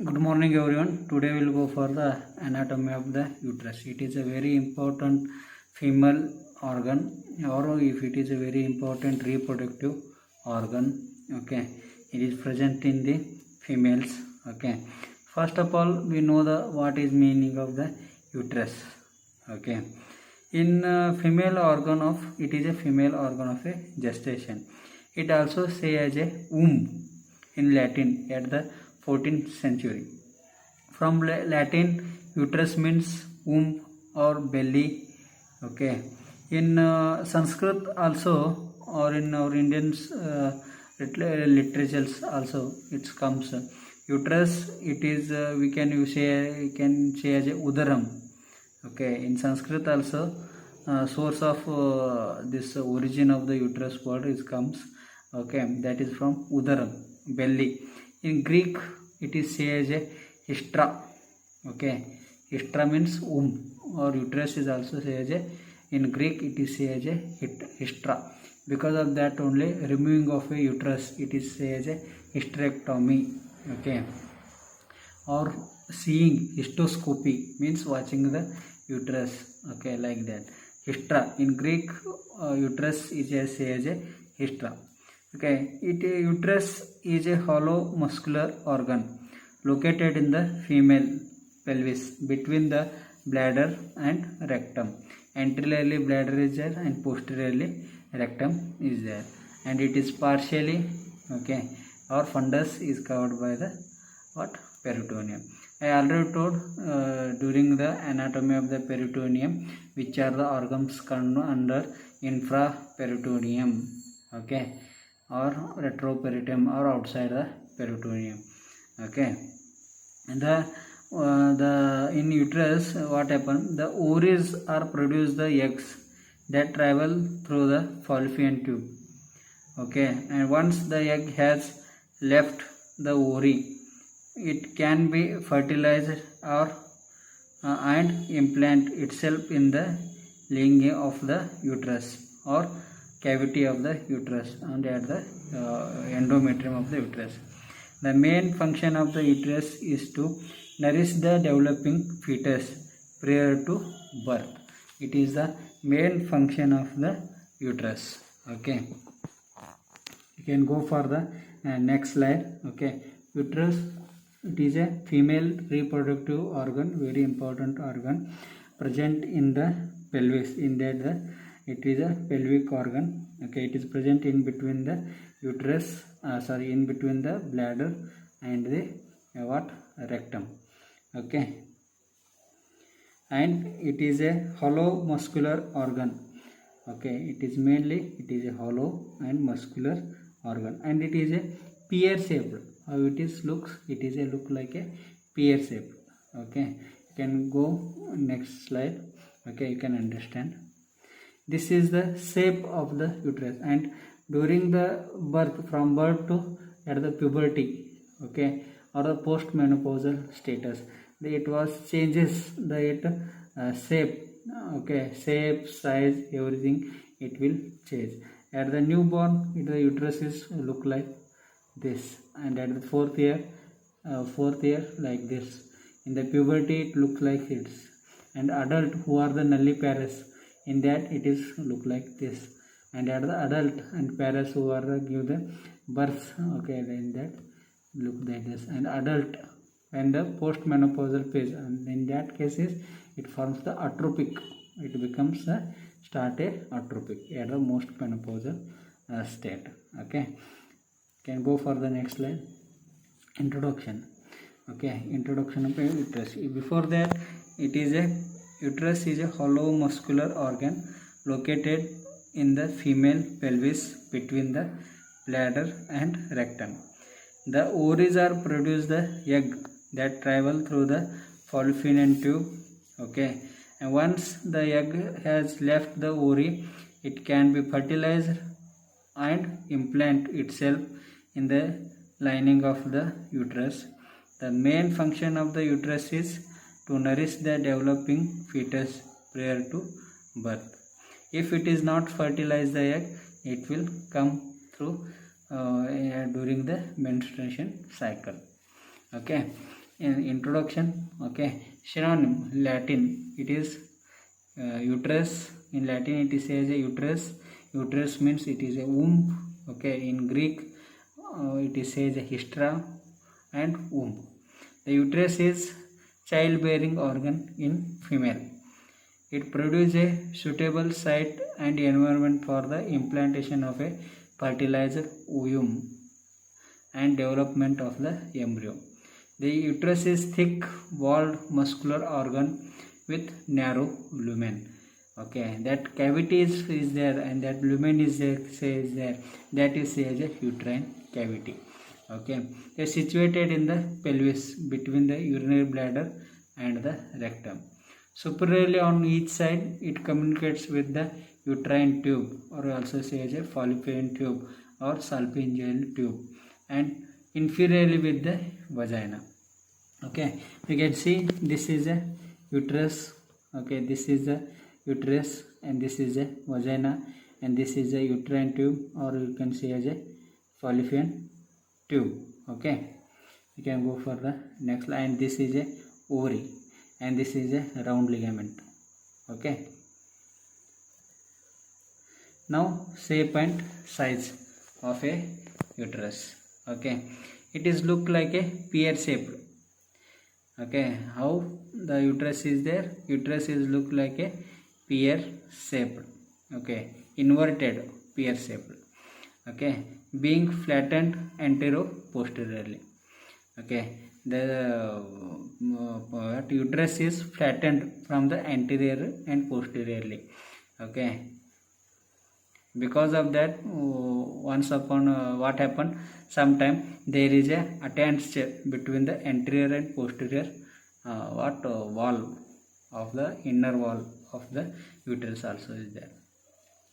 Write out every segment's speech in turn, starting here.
Good morning everyone. Today we will go for the anatomy of the uterus. It is a very important female organ, or if it is a very important reproductive organ. Okay, it is present in the females. Okay, first of all we know the what is meaning of the uterus. Okay, in female organ of it is a female organ of a gestation. It also say as a womb in Latin at the 14th century. From Latin, uterus means womb or belly. Okay. In Sanskrit also, or in our Indian literatures also, it comes. Uterus, it is we can say as a udaram. Okay. In Sanskrit also, source of this origin of the uterus word is comes. Okay, that is from udaram, belly. In Greek, it is say as a histra. Okay, histra means womb, or uterus is also say as a, in Greek it is say as a histra. Because of that only removing of a uterus, it is say as a hysterectomy. Okay, or seeing, histoscopy means watching the uterus. Okay, like that. Histra in Greek, uterus is say as a histra. Okay, uterus is a hollow muscular organ located in the female pelvis between the bladder and rectum. Anteriorly bladder is there and posteriorly rectum is there, and it is partially, okay, or fundus is covered by the what? Peritoneum. I already told during the anatomy of the peritoneum which are the organs come under infraperitoneum. Okay, or retroperitoneum, or outside the peritoneum. Okay, and the in uterus what happen? The ovaries are produce the eggs that travel through the fallopian tube. Okay, and once the egg has left the ovary, it can be fertilized or and implant itself in the lining of the uterus or cavity of the uterus and at the endometrium of the uterus. The main function of the uterus is to nourish the developing fetus prior to birth. It is the main function of the uterus. Okay, you can go for the next slide. Okay, uterus, it is a female reproductive organ, very important organ present in the pelvis. In that it is a pelvic organ. Okay, it is present in between the uterus, in between the bladder and the rectum. Okay, and it is a hollow muscular organ. Okay, it is a hollow and muscular organ, and it is a pear shaped. How it is looks? It is a look like a pear shape. Okay, you can go next slide. Okay, you can understand. This is the shape of the uterus, and during the birth, from birth to at the puberty, okay, or the postmenopausal status, it was changes the shape. Okay, shape, size, everything it will change. At the newborn, the uterus is look like this, and at the fourth year like this. In the puberty, it looks like this, and adult who are the nulliparous, in that it is look like this, and at the adult and parents who are give the birth, okay, in that look like this, and adult and the postmenopausal phase, and in that cases it forms the atropic. It becomes start a atropic at the most menopausal state. Okay, can go for the next slide. Introduction. Okay, introduction of uterus. Before that, it is a uterus is a hollow muscular organ located in the female pelvis between the bladder and rectum. The ovaries are produce the egg that travel through the fallopian tube. Okay, and once the egg has left the ovary, it can be fertilized and implant itself in the lining of the uterus. The main function of the uterus is to nourish the developing fetus prior to birth. If it is not fertilized the egg, it will come through during the menstruation cycle. Okay, in introduction. Okay, synonym Latin, it is uterus. In Latin it is says a uterus. Uterus means it is a womb. Okay, in Greek it is says a hystra and womb. The uterus is childbearing organ in female. It produces a suitable site and environment for the implantation of a fertilized ovum and development of the embryo. The uterus is thick-walled muscular organ with narrow lumen. Okay, that cavity is there, and that lumen is there, says there. That is says a uterine cavity. Okay, they are situated in the pelvis between the urinary bladder and the rectum. Superiorly on each side, it communicates with the uterine tube, or also says a fallopian tube or salpingeal tube, and inferiorly with the vagina. Okay, you can see this is a uterus. Okay, this is the uterus, and this is a vagina, and this is a uterine tube, or you can see as a fallopian tube. Okay, you can go for the next line. This is a ovary, and this is a round ligament. Okay, now shape and size of a uterus. Okay, it is look like a pear shaped. Okay, how the uterus is there? Uterus is look like a pear shaped. Okay, inverted pear shaped. Okay, being flattened antero-posteriorly. Okay, the uterus is flattened from the anterior and posteriorly. Okay, because of that, once upon what happened, sometime there is a attached between the anterior and posterior wall of the inner wall of the uterus also is there.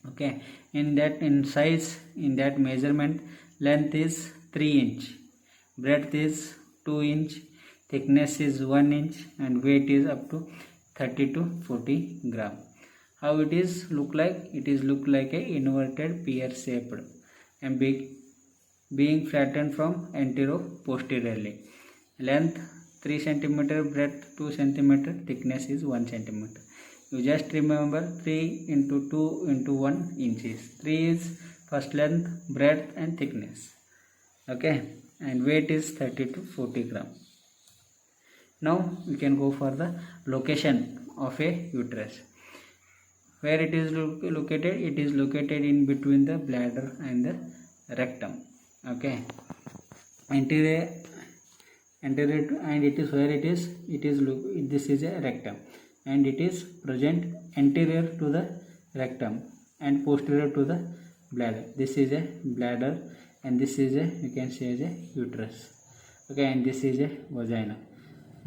Okay, in size, in that measurement, length is 3 inch, breadth is 2 inch, thickness is 1 inch, and weight is up to 30 to 40 gram. How it is look like? It is look like a inverted pear shaped and being flattened from antero-posteriorly. Length 3 cm, breadth 2 cm, thickness is 1 cm. You just remember 3 into 2 into 1 inches. 3 is first length, breadth and thickness. Okay, and weight is 30 to 40 gram. Now we can go for the location of a uterus. Where it is located? It is located in between the bladder and the rectum. Okay, anterior, and it is where it is. This is a rectum, and it is present anterior to the rectum and posterior to the bladder. This is a bladder, and this is a, you can say, as a uterus. Okay, and this is a vagina.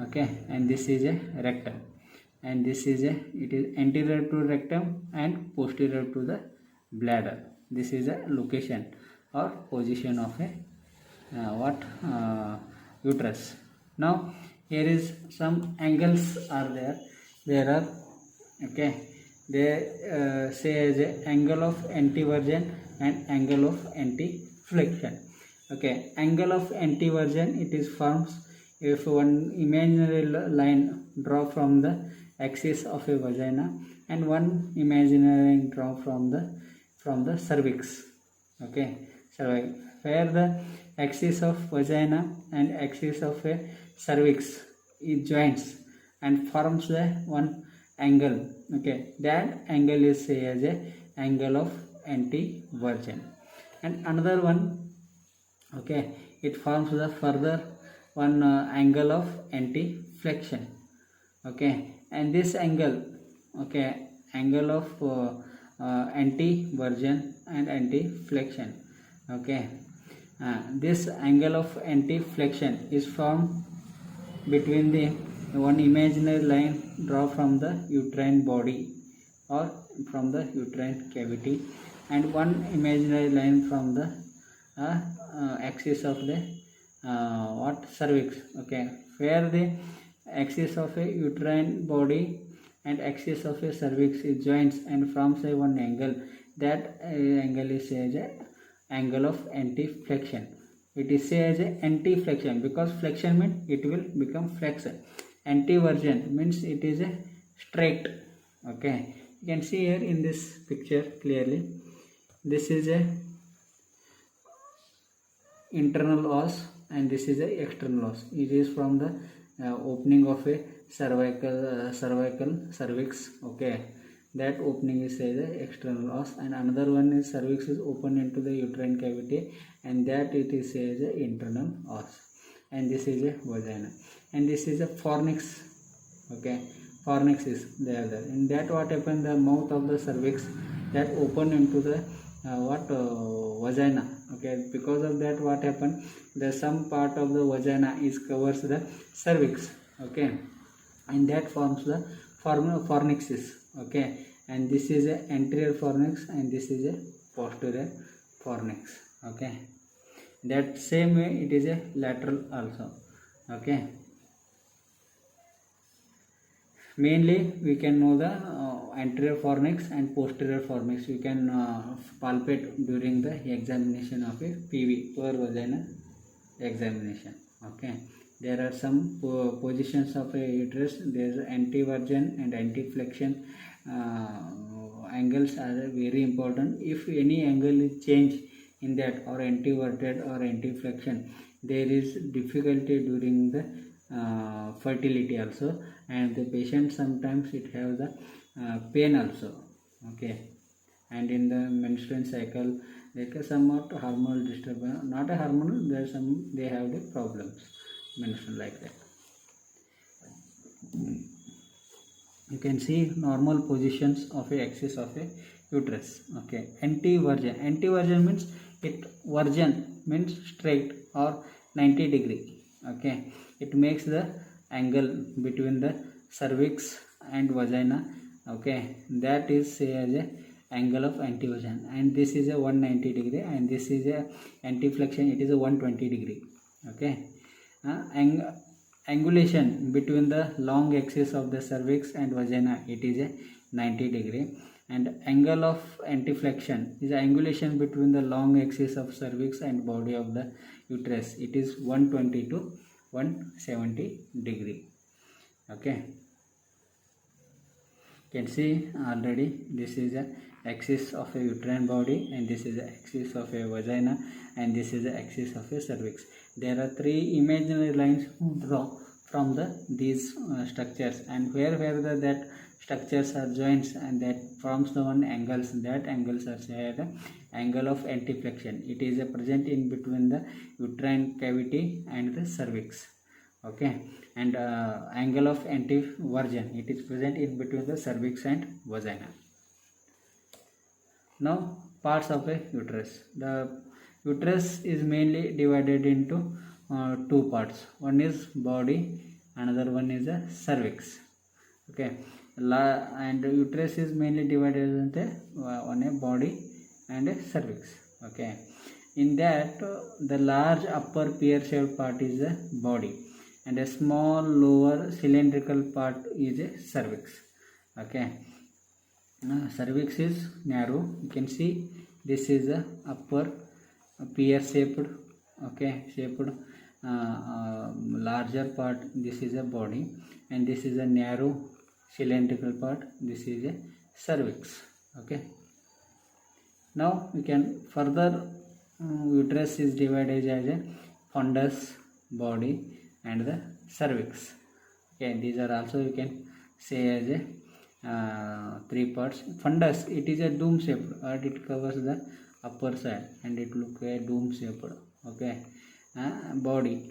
Okay, and this is a rectum, and this is it is anterior to rectum and posterior to the bladder. This is a location or position of a uterus. Now here is some angles are there. There are, okay, they say as a angle of antiversion and angle of anti-flexion. Okay, angle of antiversion, it is forms if one imaginary line draw from the axis of a vagina and one imaginary line draw from the cervix. Okay, cervix, where the axis of vagina and axis of a cervix it joins and forms the one angle. Okay, that angle is say as a angle of antiversion. And another one, okay, it forms the further one angle of anti-flexion. Okay, and this angle, okay, angle of antiversion and anti-flexion. Okay, this angle of anti-flexion is formed between the one imaginary line draw from the uterine body or from the uterine cavity and one imaginary line from the axis of the cervix. Okay, where the axis of a uterine body and axis of a cervix is joins and forms a one angle. That angle is as a angle of anti-flexion. it is say as a anti-flexion, because flexion means it will become flexion. Anti-version means it is a straight. Okay, you can see here in this picture clearly, this is a internal os and this is a external os. It is from the opening of a cervix. Okay, that opening is say the external os, and another one is cervix is open into the uterine cavity, and that it is say as a internal os, and this is a vagina, and this is a fornix. Okay, fornix is there. In that what happened, the mouth of the cervix that open into the vagina. Okay, because of that what happened, the some part of the vagina is covers the cervix. Okay, and that forms the fornixes. Okay, and this is a anterior fornix and this is a posterior fornix. Okay, that same way it is a lateral also. Okay, mainly we can know the anterior fornix and posterior fornix. We can palpate during the examination of a PV, per vagina examination. Okay, there are some positions of a uterus. There is anti-version and anti-flexion angles are very important. If any angle is changed in that, or anti-verted or anti-flexion, there is difficulty during the fertility also, and the patient sometimes it have the pain also. Okay, and in the menstrual cycle there is somewhat hormonal disturbance, not a hormonal, there some they have the problems menstrual like that. You can see normal positions of a axis of a uterus. Okay, anti-version means it version means straight or 90 degree. Okay, it makes the angle between the cervix and vagina. Okay, that is say as a angle of anti-version, and this is a 190 degree, and this is a anti-flexion, it is a 120 degree. Okay, angulation between the long axis of the cervix and vagina, it is a 90 degree, and angle of anti-flexion is angulation between the long axis of cervix and body of the uterus, it is 120 to 170 degree. Okay, you can see already this is a axis of a uterine body, and this is the axis of a vagina, and this is the axis of a cervix. There are three imaginary lines draw from these structures, and where that structures are joints, and that forms the one angles, that angles are said angle of anti-flexion. It is present in between the uterine cavity and the cervix. Okay, and angle of anti-version, it is present in between the cervix and vagina. Now parts of a uterus. The uterus is mainly divided into two parts. One is body, another one is a cervix. Okay, and uterus is mainly divided into one a body and a cervix. Okay, in that the large upper pear-shaped part is a body, and a small lower cylindrical part is a cervix. Okay, cervix is narrow. You can see this is the upper pear-shaped, okay, shaped larger part. This is a body, and this is a narrow cylindrical part. This is a cervix. Okay, now we can further uterus is divided as a fundus, body, and the cervix. Okay, these are also you can say as a three parts. Fundus, it is a dome shaped, or it covers the upper side, and it look a dome shaped. Okay, body.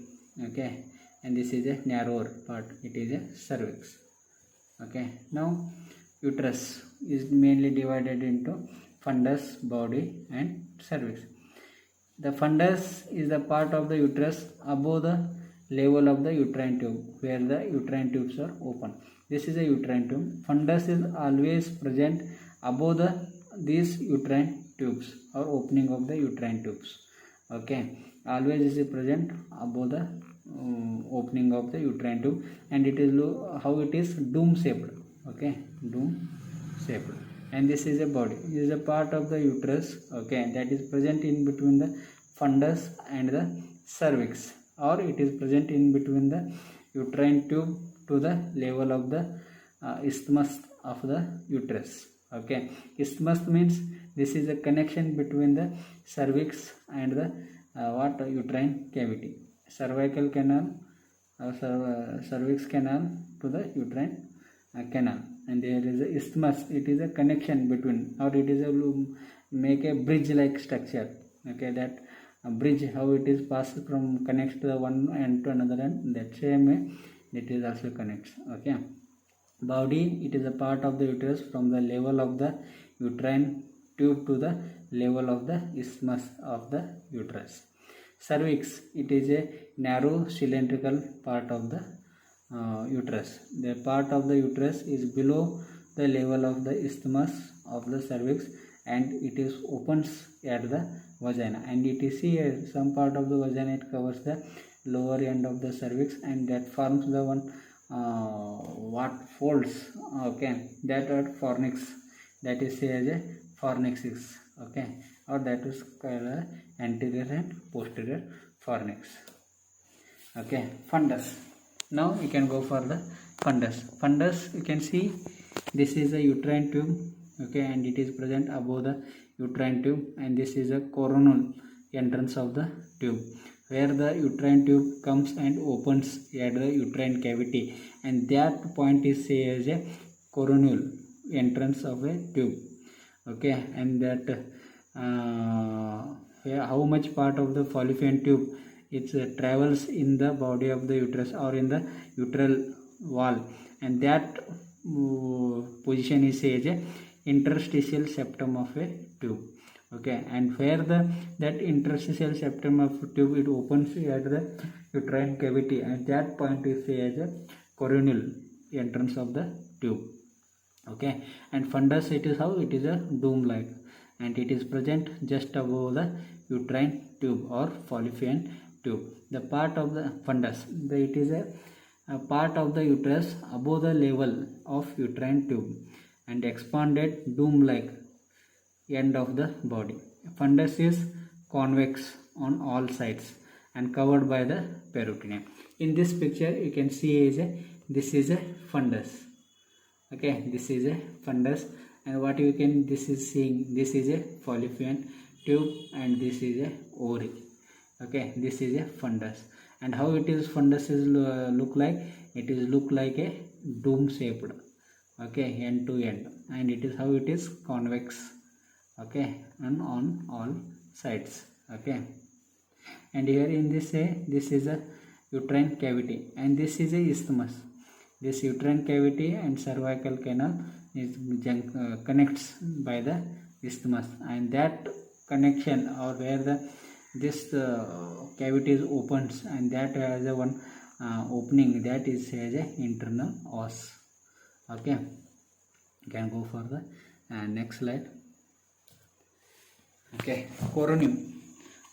Okay, and this is a narrower part, it is a cervix. Okay, now uterus is mainly divided into fundus, body, and cervix. The fundus is the part of the uterus above the level of the uterine tube, where the uterine tubes are open. This is a uterine tube. Fundus is always present above these uterine tubes, or opening of the uterine tubes. Okay, always is present above the opening of the uterine tube, and it is how it is dome shaped. Okay, dome shaped, and this is a body. This is a part of the uterus. Okay, that is present in between the fundus and the cervix, or it is present in between the uterine tube to the level of the isthmus of the uterus. Okay, isthmus means this is a connection between the cervix and the uterine cavity, cervical canal or cervix canal to the uterine canal, and there is a isthmus. It is a connection between, or it is a make a bridge like structure. Okay, that bridge, how it is passed from connects to the one end to another end, that same way it is also connects. Okay, body, it is a part of the uterus from the level of the uterine tube to the level of the isthmus of the uterus. Cervix, it is a narrow cylindrical part of the uterus. The part of the uterus is below the level of the isthmus of the cervix, and it is opens at the vagina, and it is here some part of the vagina, it covers the lower end of the cervix, and that forms the one what folds. Okay, that are fornix, that is say as a fornixes. Okay, or that is called anterior and posterior fornix. Okay, fundus. Now we can go for the fundus. Fundus, you can see this is a uterine tube. Okay, and it is present above the uterine tube, and this is a coronal entrance of the tube, where the uterine tube comes and opens at the uterine cavity, and that point is say as a coronal entrance of a tube. Okay, and that how much part of the fallopian tube it travels in the body of the uterus or in the uteral wall, and that position is say as a interstitial septum of a tube. Okay, and where that interstitial septum of tube, it opens at the uterine cavity, and that point is say as a coronal entrance of the tube. Okay, and fundus, it is how it is a dome like, and it is present just above the uterine tube or fallopian tube. The part of the fundus, it is a part of the uterus above the level of uterine tube and expanded dome like end of the body. Fundus is convex on all sides and covered by the peritoneum. In this picture you can see this is a fundus. Okay, this is a fundus, and what you can this is seeing, this is a fallopian tube and this is a ovary. Okay, this is a fundus, and how it is fundus is look like, it is look like a dome shaped. Okay, end to end, and it is how it is convex. Okay, and on all sides. Okay, and here in this this is a uterine cavity, and this is a isthmus. This uterine cavity and cervical canal is connects by the isthmus, and that connection, or where this cavity is opens, and that has a one opening, that is as a internal os. Okay, you can go for the next slide. Okay, coronium.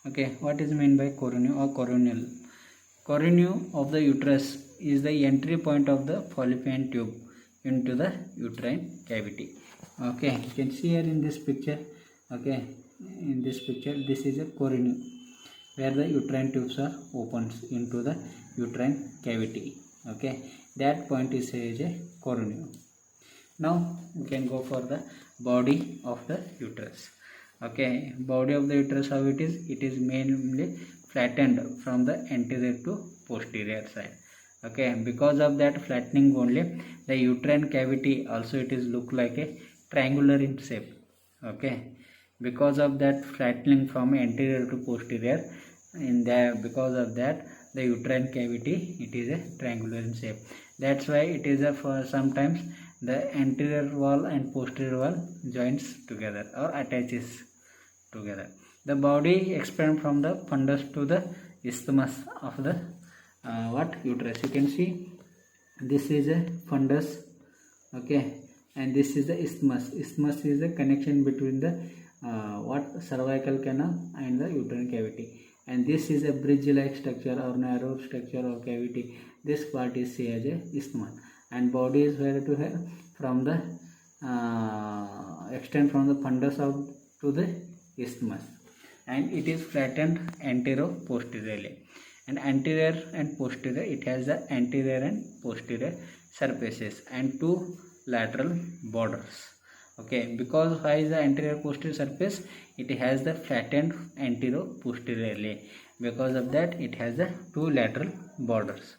Okay, what is meant by coronium or coronal? Coronium of the uterus is the entry point of the fallopian tube into the uterine cavity. Okay, you can see here in this picture. Okay, in this picture, this is a coronium, where the uterine tubes are opens into the uterine cavity. Okay, that point is a coronium. Now we can go for the body of the uterus. Okay, body of the uterus, how it is? It is mainly flattened from the anterior to posterior side. Okay, because of that flattening only, the uterine cavity also it is look like a triangular in shape. Okay, because of that flattening from anterior to posterior, in there, because of that the uterine cavity it is a triangular in shape. That's why it is a for sometimes the anterior wall and posterior wall joins together or attaches together. The body expands from the fundus to the isthmus of the uterus. You can see this is a fundus. Okay, and this is the isthmus. Isthmus is a connection between the cervical canal and the uterine cavity, and this is a bridge like structure or narrow structure or cavity. This part is say as a isthmus, and body is where to have from the extend from the fundus out to the isthmus. and it is flattened antero-posteriorly. And anterior and posterior, it has the anterior and posterior surfaces and two lateral borders. Okay, because why is the anterior posterior surface? It has the flattened antero-posteriorly. Because of that, it has the two lateral borders.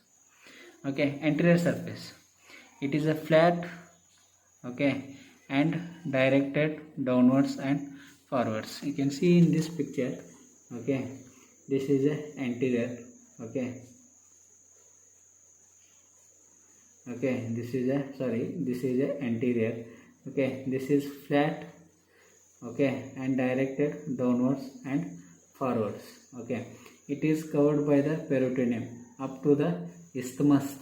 Okay, anterior surface, it is a flat, okay, and directed downwards and forwards. You can see in this picture, okay, this is a anterior, okay, this is a anterior, okay, this is flat, okay, and directed downwards and forwards. Okay, it is covered by the peritoneum up to the isthmus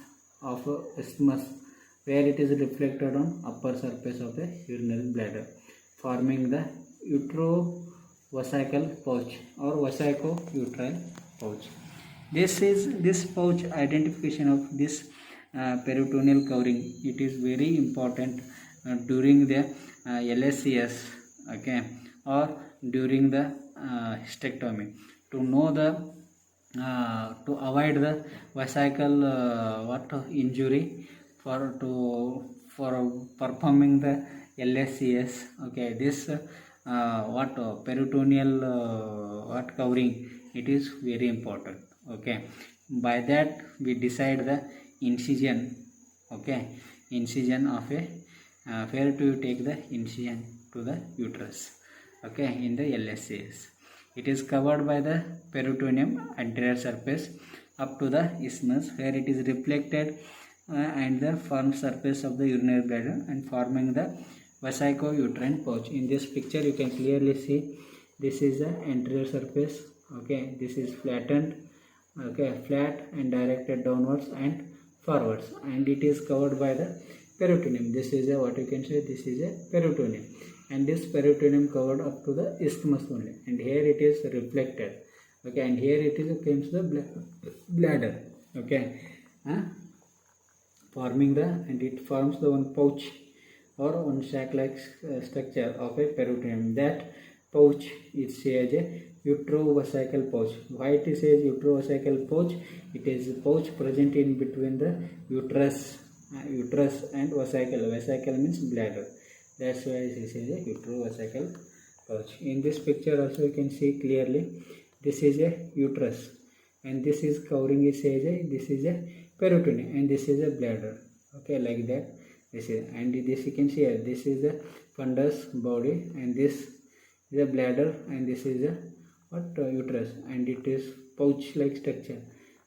where it is reflected on upper surface of the urinary bladder, forming the utero-vesical pouch or vesico-uterine pouch. This pouch, identification of this peritoneal covering, it is very important during the LSCS, okay, or during the hysterectomy, to know the to avoid the vesical injury for performing the LSCS. Okay, this peritoneal covering, it is very important. Okay, by that we decide the incision. Okay, incision of a where to take the incision to the uterus. Okay, in the LSCS, it is covered by the peritoneum anterior surface up to the isthmus where it is reflected and the firm surface of the urinary bladder and forming the vesico-uterine pouch. In this picture you can clearly see this is the anterior surface. Okay, this is flattened, okay, flat and directed downwards and forwards, and it is covered by the peritoneum. This is a, what you can say, this is a peritoneum, and this peritoneum covered up to the isthmus only, and here it is reflected. Okay, and here it is comes the bladder. Okay, forming the, and it forms the one pouch or one sac-like structure of a peritoneum. That pouch is say as a utero-vesical pouch. Why it is a utero-vesical pouch? It is a pouch present in between the uterus and vesicle. Vesicle means bladder. That's why this is a utero-vesical pouch. In this picture also you can see clearly this is a uterus, and this is covering is this is a peritoneum, and this is a bladder. Okay, like that. This is, and this you can see here, this is the fundus body, and this is a bladder, and this is a uterus, and it is pouch like structure.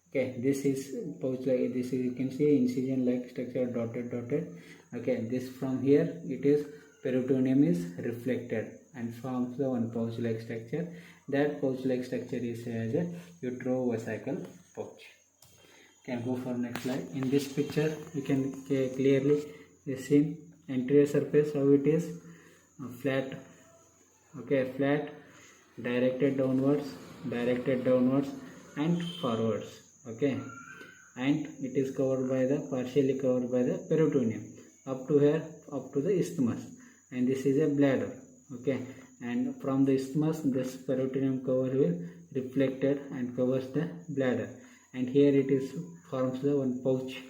Okay, this is pouch like this is, you can see incision like structure, dotted. Okay, this from here it is peritoneum is reflected and forms the one pouch like structure. That pouch like structure is as a utero-vesical pouch. Can go for next slide. In this picture you can clearly see anterior surface how it is flat. Okay, flat, directed downwards and forwards. Okay, and it is covered by the, partially covered by the peritoneum up to here, up to the isthmus, and this is a bladder. Okay, and from the isthmus this peritoneum cover will reflected and covers the bladder, and here it is forms the one pouch.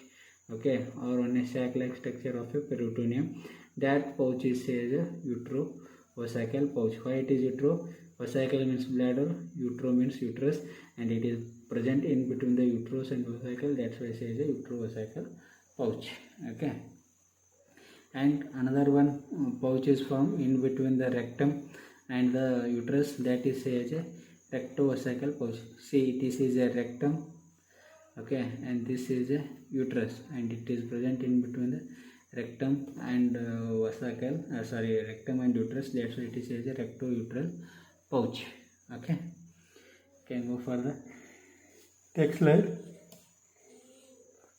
Okay, or one sac-like structure of a peritoneum. That pouch is as a utero-vesical pouch. Why it is utero-vesical means bladder, utero means uterus, and it is present in between the uterus and vesicle. That's why it is a utero-vesical pouch. Okay, and another one pouch is formed in between the rectum and the uterus. That is as a recto-vesical pouch. See, this is a rectum. Okay, and this is a uterus, and it is present in between the rectum and vesicle. Rectum and uterus. That's why it is as a recto-uteral pouch. Okay, can go further. Next slide.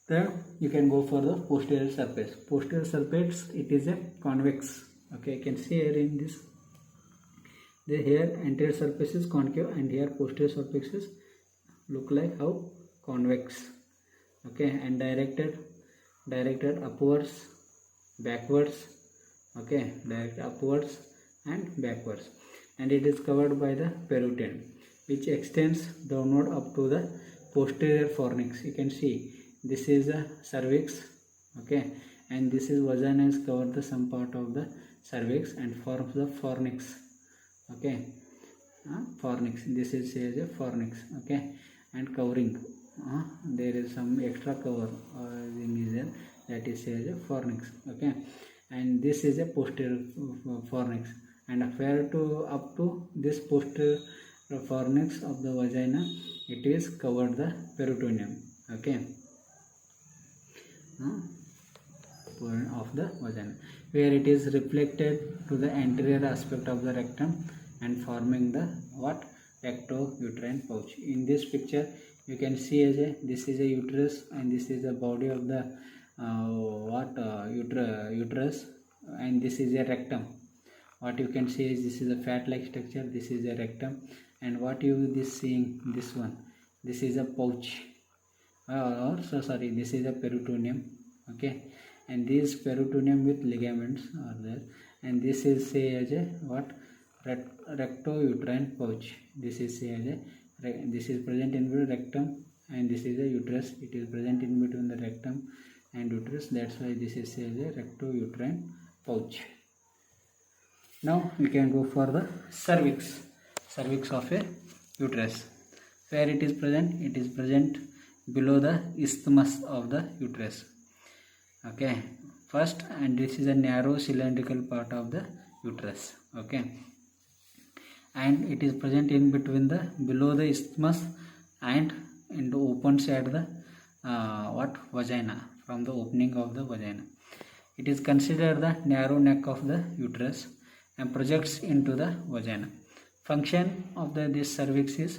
Then you can go for the posterior surface. Posterior surface, it is a convex. Okay, you can see here in this. The here anterior surface is concave, and here posterior surfaces look like how convex. Okay, and directed upwards, backwards. Okay, directed upwards and backwards. and it is covered by the peritoneum, which extends downward up to the posterior fornix. You can see this is the cervix, okay, and this is vagina is covered the some part of the cervix and forms the fornix, okay, fornix. This is as a fornix, okay, and covering. There is some extra cover thing is there, that is as a fornix, okay, and this is a posterior fornix, and prior to up to this posterior fornix of the vagina, it is covered the peritoneum, okay, of the vagina, where it is reflected to the anterior aspect of the rectum and forming the what, recto-uterine pouch. In this picture you can see as a, this is a uterus and this is the body of the uterus, and this is a rectum. What you can see is this is a fat like structure, this is a rectum, and what you this seeing, this one, this is a pouch, this is a peritoneum, okay, and this peritoneum with ligaments are there, and this is say as a what, recto-uterine pouch. This is say as a, this is present in the rectum, and this is a uterus, it is present in between the rectum and uterus, that's why this is say as a recto-uterine pouch. Now we can go for the cervix of a uterus. Where it is present? It is present below the isthmus of the uterus, okay, first, and this is a narrow cylindrical part of the uterus, okay, and it is present in between the below the isthmus and in the open side the vagina, from the opening of the vagina. It is considered the narrow neck of the uterus and projects into the vagina. Function of this cervix is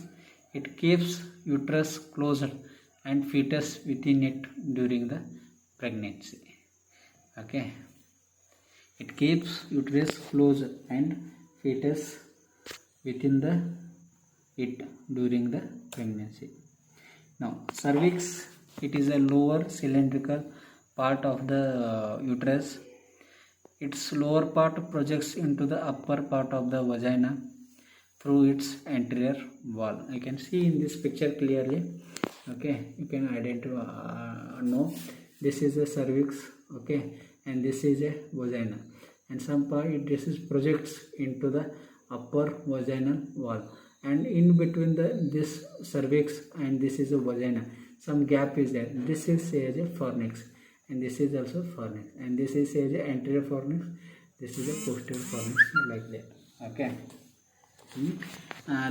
it keeps uterus closed and fetus within it during the pregnancy, okay, it keeps uterus closed and fetus within it during the pregnancy. Now cervix, it is a lower cylindrical part of the uterus. Its lower part projects into the upper part of the vagina through its anterior wall. I can see in this picture clearly, okay, you can identify, know this is a cervix, okay, and this is a vagina, and some part this is projects into the upper vaginal wall, and in between this cervix and this is a vagina, some gap is there. This is say as a fornix, and this is also fornix, and this is say as a anterior fornix, this is a posterior fornix, like that, okay.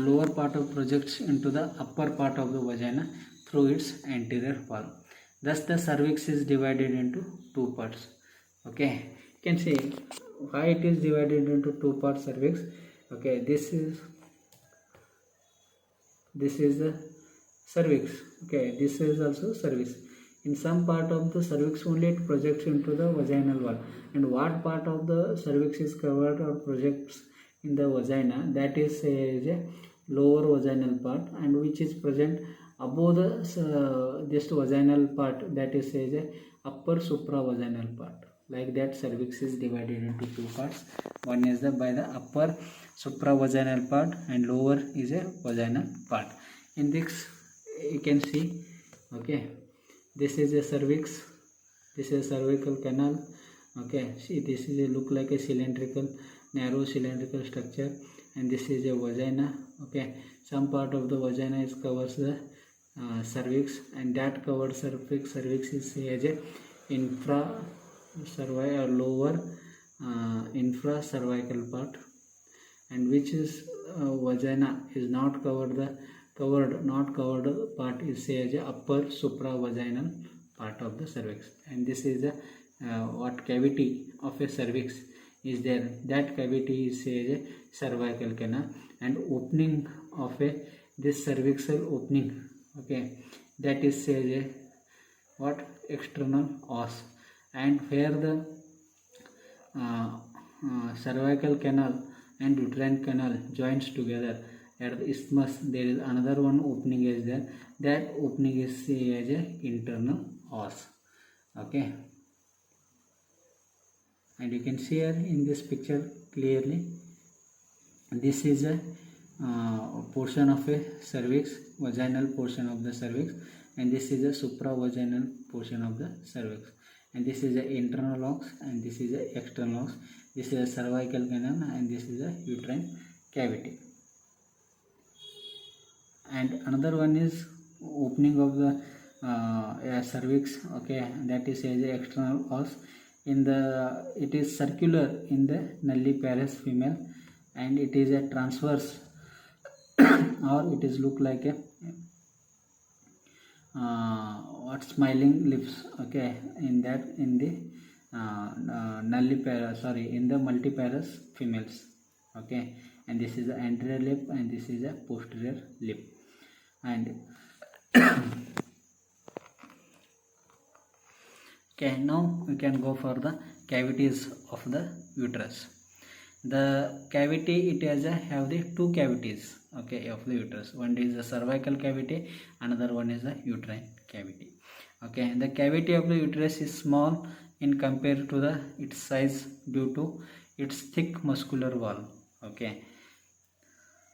Lower part of projects into the upper part of the vagina through its anterior wall. Thus the cervix is divided into two parts, okay. You can see why it is divided into two parts, cervix, okay. This is the cervix, okay, this is also cervix. In some part of the cervix only it projects into the vaginal wall, and what part of the cervix is covered or projects in the vagina, that is a lower vaginal part, and which is present above the this vaginal part, that is a upper supravaginal part. Like that cervix is divided into two parts. One is by the upper supravaginal part and lower is a vaginal part. In this you can see, okay, this is a cervix, this is a cervical canal, okay. See, this is a look like a cylindrical, narrow cylindrical structure, and this is a vagina, okay. Some part of the vagina is covers the cervix, and that covered cervix is as a lower infracervical part, and which is vagina is not covered, the not covered part is say as a upper supravaginal part of the cervix, and this is the what cavity of a cervix is there, that cavity is say as a cervical canal, and opening of this cervical opening, okay, that is say as a what, external os, and where the cervical canal and uterine canal joins together at the isthmus, there is another one opening is there, that opening is say as a internal os, okay. And you can see here in this picture clearly, this is a portion of a cervix, vaginal portion of the cervix, and this is a supravaginal portion of the cervix, and this is the internal os, and this is the external os. This is a cervical canal, and this is a uterine cavity. And another one is opening of the cervix, okay, that is as a external os. It is circular in the nulliparous female, and it is a transverse or it is look like a smiling lips, okay, in the in the multiparous females, okay, and this is the anterior lip, and this is a posterior lip. And okay, now we can go for the cavities of the uterus. The cavity, it has have the two cavities, okay, of the uterus. One is the cervical cavity, another one is the uterine cavity. Okay, the cavity of the uterus is small in compared to its size due to its thick muscular wall. Okay,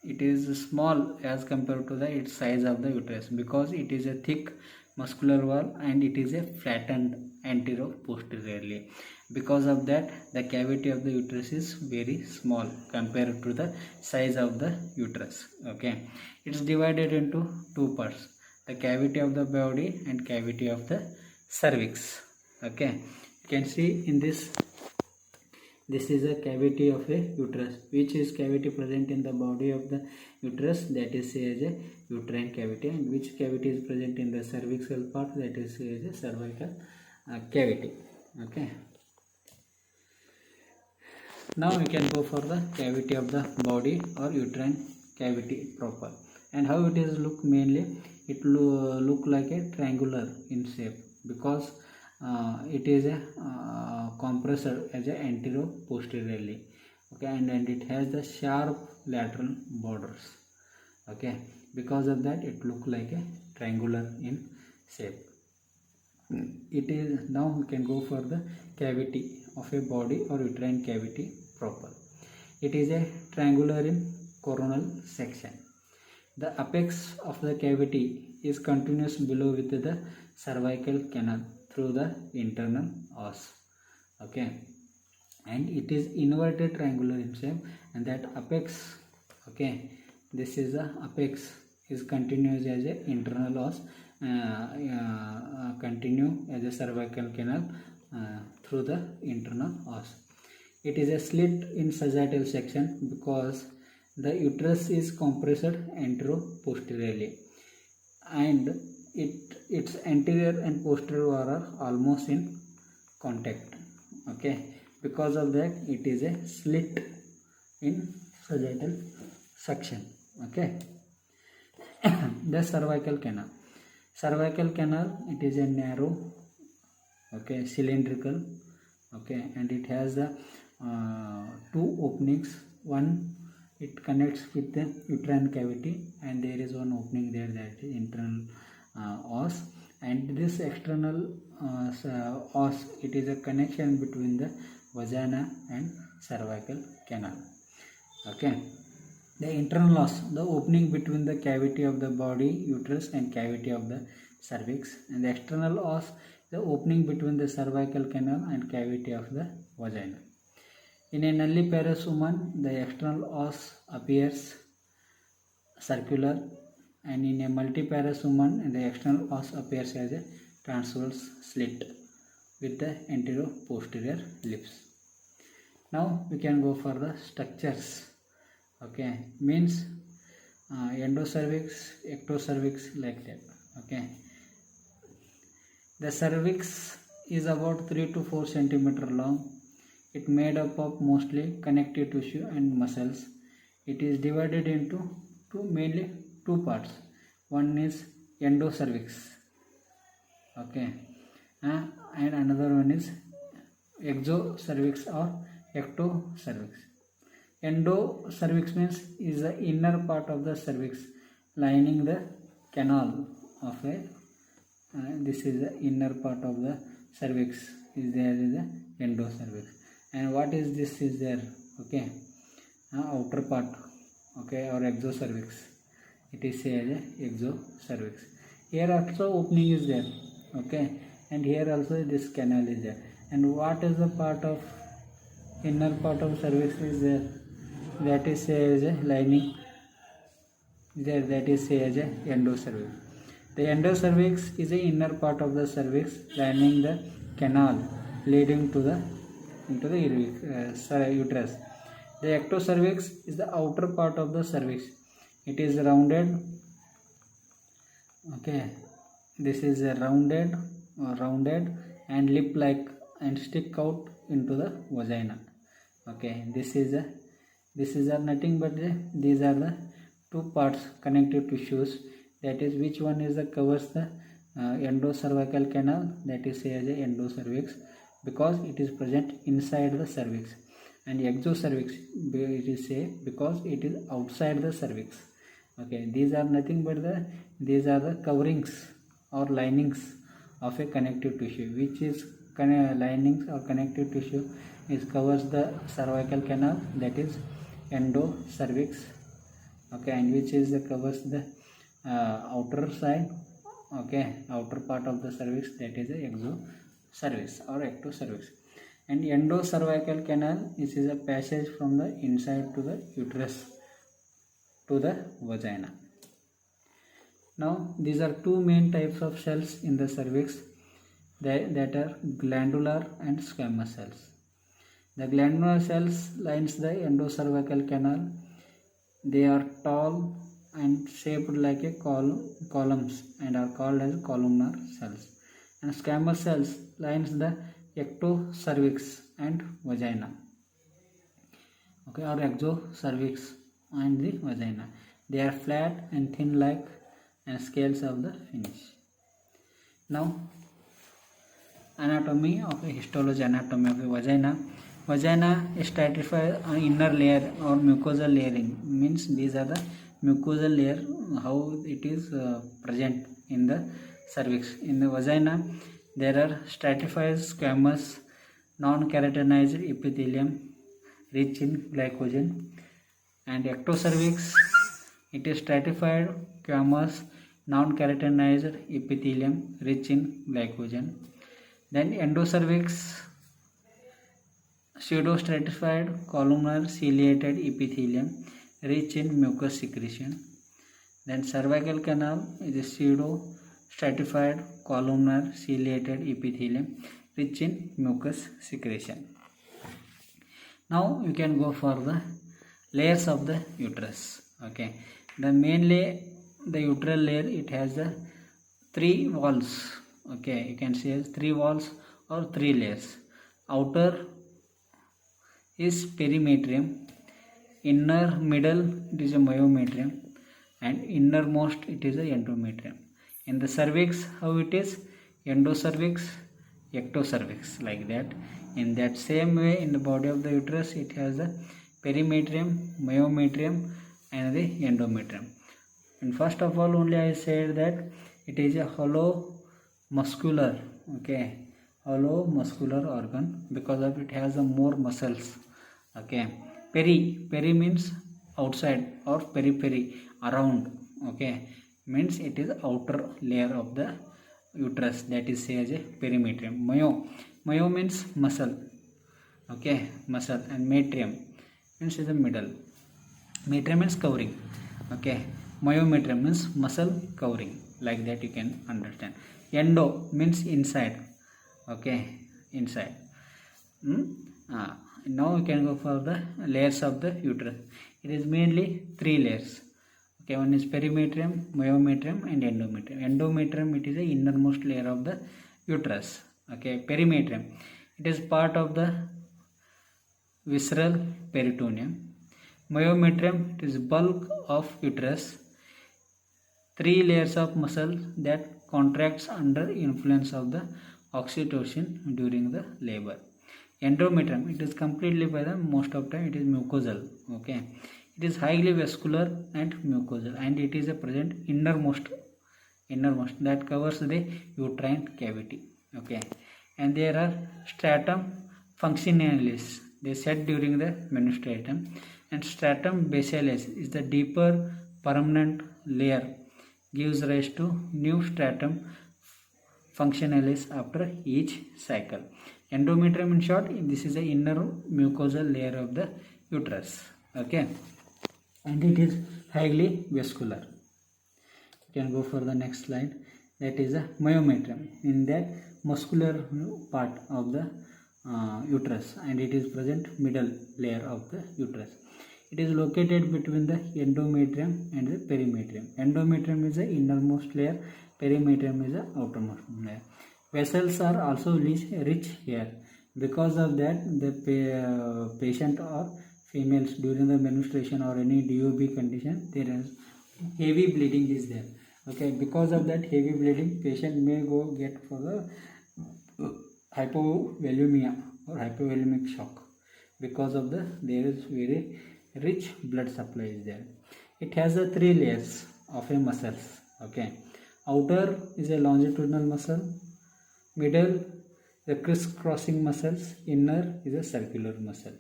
it is small as compared to its size of the uterus because it is a thick muscular wall and it is a flattened anterior-posteriorly. Because of that, the cavity of the uterus is very small compared to the size of the uterus. Okay, it's divided into two parts: the cavity of the body and cavity of the cervix. Okay, you can see in this is a cavity of a uterus. Which is cavity present in the body of the uterus? That is as a uterine cavity. And which cavity is present in the cervical part? That is as a cervical cavity. Okay, now we can go for the cavity of the body or uterine cavity proper. And how it is look? Mainly it look like a triangular in shape because it is a compressed as a anterior posteriorly. Okay, and it has the sharp lateral borders. Okay, because of that it look like a triangular in shape. It is, now we can go for the cavity of a body or uterine cavity proper. It is a triangular in coronal section. The apex of the cavity is continuous below with the cervical canal through the internal os. Okay, and it is inverted triangular in shape, and that apex, okay, this is the apex is continuous as a internal os, continue as a cervical canal through the internal os. It is a slit in sagittal section because the uterus is compressed antero-posteriorly, and its anterior and posterior are almost in contact. Okay, because of that it is a slit in sagittal section. Okay, the cervical canal. Cervical canal, it is a narrow, okay, cylindrical, okay, and it has the two openings. One, it connects with the uterine cavity, and there is one opening there, that is internal os, and this external os, it is a connection between the vagina and cervical canal. Okay, the internal os, the opening between the cavity of the body, uterus, and cavity of the cervix, and the external os, the opening between the cervical canal and cavity of the vagina. In a nulliparous woman, the external os appears circular, and in a multiparous woman, the external os appears as a transverse slit with the anterior-posterior lips. Now we can go for the structures. Okay, means endocervix, ectocervix, like that. Okay, the cervix is about 3 to 4 cm long. It made up of mostly connective tissue and muscles. It is divided into mainly two parts. One is endocervix, okay, and another one is exocervix or ectocervix. Endocervix means is the inner part of the cervix lining the canal of a this is the inner part of the cervix is there is the endocervix. And what is this is there? Okay, outer part okay, or exocervix. It is say as a exocervix. Here also opening is there, okay, and here also this canal is there. And what is the part of inner part of cervix is there? That is say as a lining there, that is say as a endocervix. The endocervix is the inner part of the cervix lining the canal leading to the into the uterus. The ectocervix is the outer part of the cervix. It is rounded, okay, this is a rounded and lip like and stick out into the vagina, okay. This is nothing but these are the two parts connective tissues, that is which one is the covers the endocervical canal, that is say as a endocervix, because it is present inside the cervix, and exocervix it is say because it is outside the cervix, okay. These are nothing but these are the coverings or linings of a connective tissue, which is linings or connective tissue is covers the cervical canal, that is endocervix, okay, and which is covers the outer side, okay, outer part of the cervix, that is the exocervix or ectocervix. And endocervical canal, this is a passage from the inside to the uterus to the vagina. Now these are two main types of cells in the cervix, that are glandular and squamous cells. The glandular cells lines the endocervical canal. They are tall and shaped like a columns and are called as columnar cells. And squamous cells lines the ectocervix and vagina, okay, or exocervix and the vagina. They are flat and thin like and scales of the finish. Now anatomy of a histology, anatomy of a vagina. Vagina is stratified on inner layer or mucosal layering, means these are the mucosal layer, how it is present in the cervix. In the vagina there are stratified squamous non-keratinized epithelium rich in glycogen, and ectocervix it is stratified squamous non-keratinized epithelium rich in glycogen. Then endocervix pseudostratified columnar ciliated epithelium rich in mucus secretion. Then cervical canal is a pseudo-stratified columnar ciliated epithelium rich in mucus secretion. Now you can go for the layers of the uterus, okay. The mainly the uteral layer, it has the three walls, okay. You can see as three walls or three layers. Outer is perimetrium, inner middle it is a myometrium, and innermost it is a endometrium. In the cervix, how it is? Endocervix, ectocervix, like that. In that same way, in the body of the uterus, it has the perimetrium, myometrium, and the endometrium. And first of all, only I said that it is a hollow muscular, okay, hollow muscular organ, because of it has a more muscles, okay. Peri means outside or periphery, around, okay, means it is outer layer of the uterus, that is say as a perimetrium. Myo means muscle, okay, muscle, and metrium means is the middle. Metrium means covering, okay. Myometrium means muscle covering, like that you can understand. Endo means inside, okay, inside. Now you can go for the layers of the uterus. It is mainly three layers, okay. One is perimetrium, myometrium, and endometrium. Endometrium, it is the innermost layer of the uterus, okay. Perimetrium, it is part of the visceral peritoneum. Myometrium, it is bulk of uterus. Three layers of muscle that contracts under influence of the oxytocin during the labor. Endometrium, it is completely by the most of time it is mucosal, okay. It is highly vascular and mucosal, and it is a present innermost that covers the uterine cavity, okay. And there are stratum functionalis, they set during the menstruation, and stratum basalis is the deeper permanent layer, gives rise to new stratum functionalis after each cycle. Endometrium, in short, this is the inner mucosal layer of the uterus. Okay, and it is highly vascular. You can go for the next slide. That is a myometrium, in that muscular part of the uterus, and it is present middle layer of the uterus. It is located between the endometrium and the perimetrium. Endometrium is the innermost layer, perimetrium is the outermost layer. Vessels are also rich here. Because of that, the patient or females during the menstruation or any DOB condition, there is heavy bleeding is there. Okay, because of that heavy bleeding, patient may go get for the hypovolemia or hypovolemic shock. Because of the there is very rich blood supply is there. It has the 3 layers of a muscles. Okay, outer is a longitudinal muscle, middle the crisscrossing muscles, inner is a circular muscle.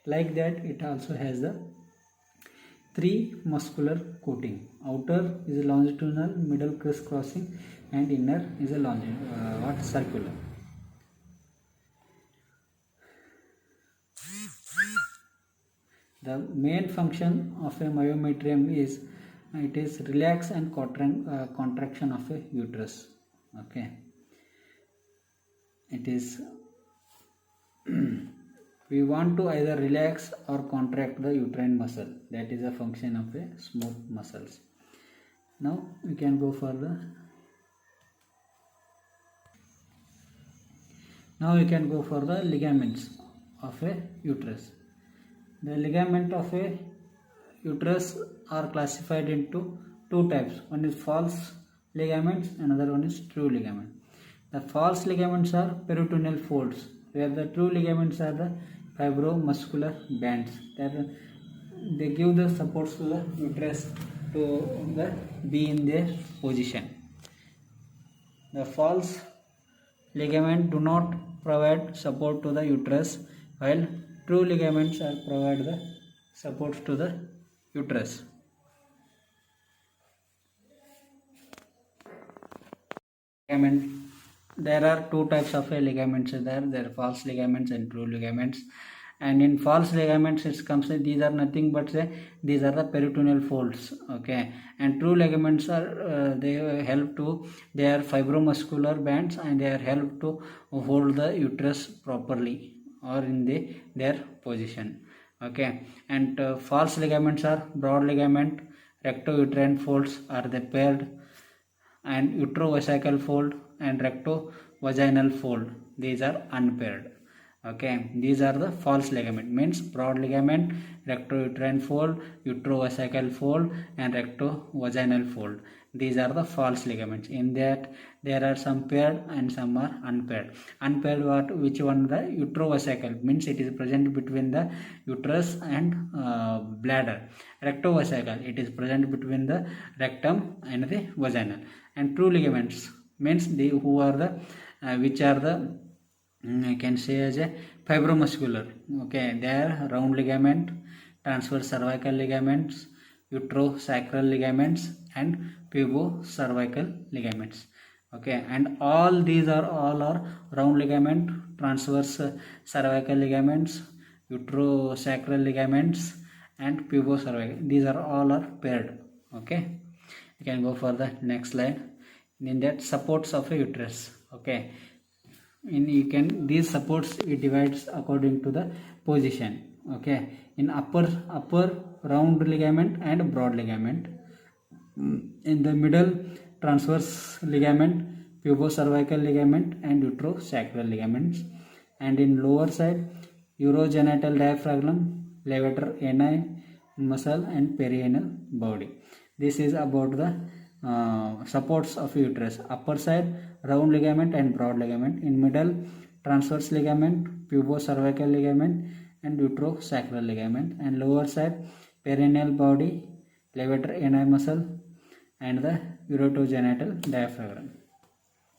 Like that, it also has the 3 muscular coating. Outer is a longitudinal, middle crisscrossing, and inner is a circular. The main function of a myometrium is it is relax and contraction of a uterus. Okay, it is we want to either relax or contract the uterine muscle. That is a function of a smooth muscles. Now we can go for the ligaments of a uterus. The ligament of a uterus are classified into 2 types. One is false ligaments, another one is true ligament. The false ligaments are peritoneal folds, where the true ligaments are the fibromuscular bands that they give the supports to the uterus to be in their position. The false ligament do not provide support to the uterus, while true ligaments are provide the supports to the uterus. Ligament. There are 2 types of ligaments there. There are false ligaments and true ligaments. And in false ligaments, it comes these are nothing but these are the peritoneal folds. Okay, and true ligaments are they are fibromuscular bands, and they are help to hold the uterus properly or in their position. Okay, and false ligaments are broad ligament, recto-uterine folds are the paired, and utero-vesical fold and recto-vaginal fold, these are unpaired. Okay, these are the false ligament, means broad ligament, recto-uterine fold, utero-vesical fold, and recto-vaginal fold. These are the false ligaments. In that, there are some paired and some are unpaired. Unpaired, which one? The utero-vesical, means it is present between the uterus and bladder. Recto-vesical, it is present between the rectum and the vaginal. And true ligaments means which are the I can say as a fibromuscular. Okay, they are round ligament, transverse cervical ligaments, uterosacral ligaments, and pubocervical ligaments. Okay, and all are round ligament, transverse cervical ligaments, uterosacral ligaments, and pubocervical. These are all paired. Okay, you can go for the next slide. In that, supports of a uterus. Okay, these supports it divides according to the position. Okay, in upper round ligament and broad ligament. In the middle, transverse ligament, pubocervical ligament, and uterosacral ligaments. And in lower side, urogenital diaphragm, levator ani muscle, and perianal body. This is about the supports of uterus. Upper side, round ligament and broad ligament. In middle, transverse ligament, pubocervical ligament, and uterosacral ligament. And lower side, perineal body, levator ani muscle, and the urogenital diaphragm.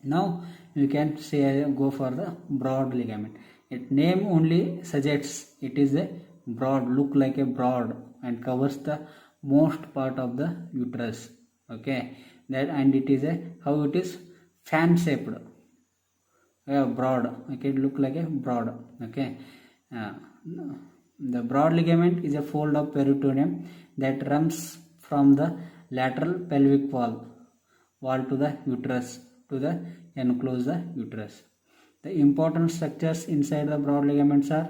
Now you can say go for the broad ligament. Its name only suggests it is a broad, look like a broad, and covers the most part of the uterus. Okay, that, and it is a, how it is, fan shaped, broad. Okay, look like a broad. Okay, uh, the broad ligament is a fold of peritoneum that runs from the lateral pelvic wall to the uterus to the enclose the uterus. The important structures inside the broad ligaments are,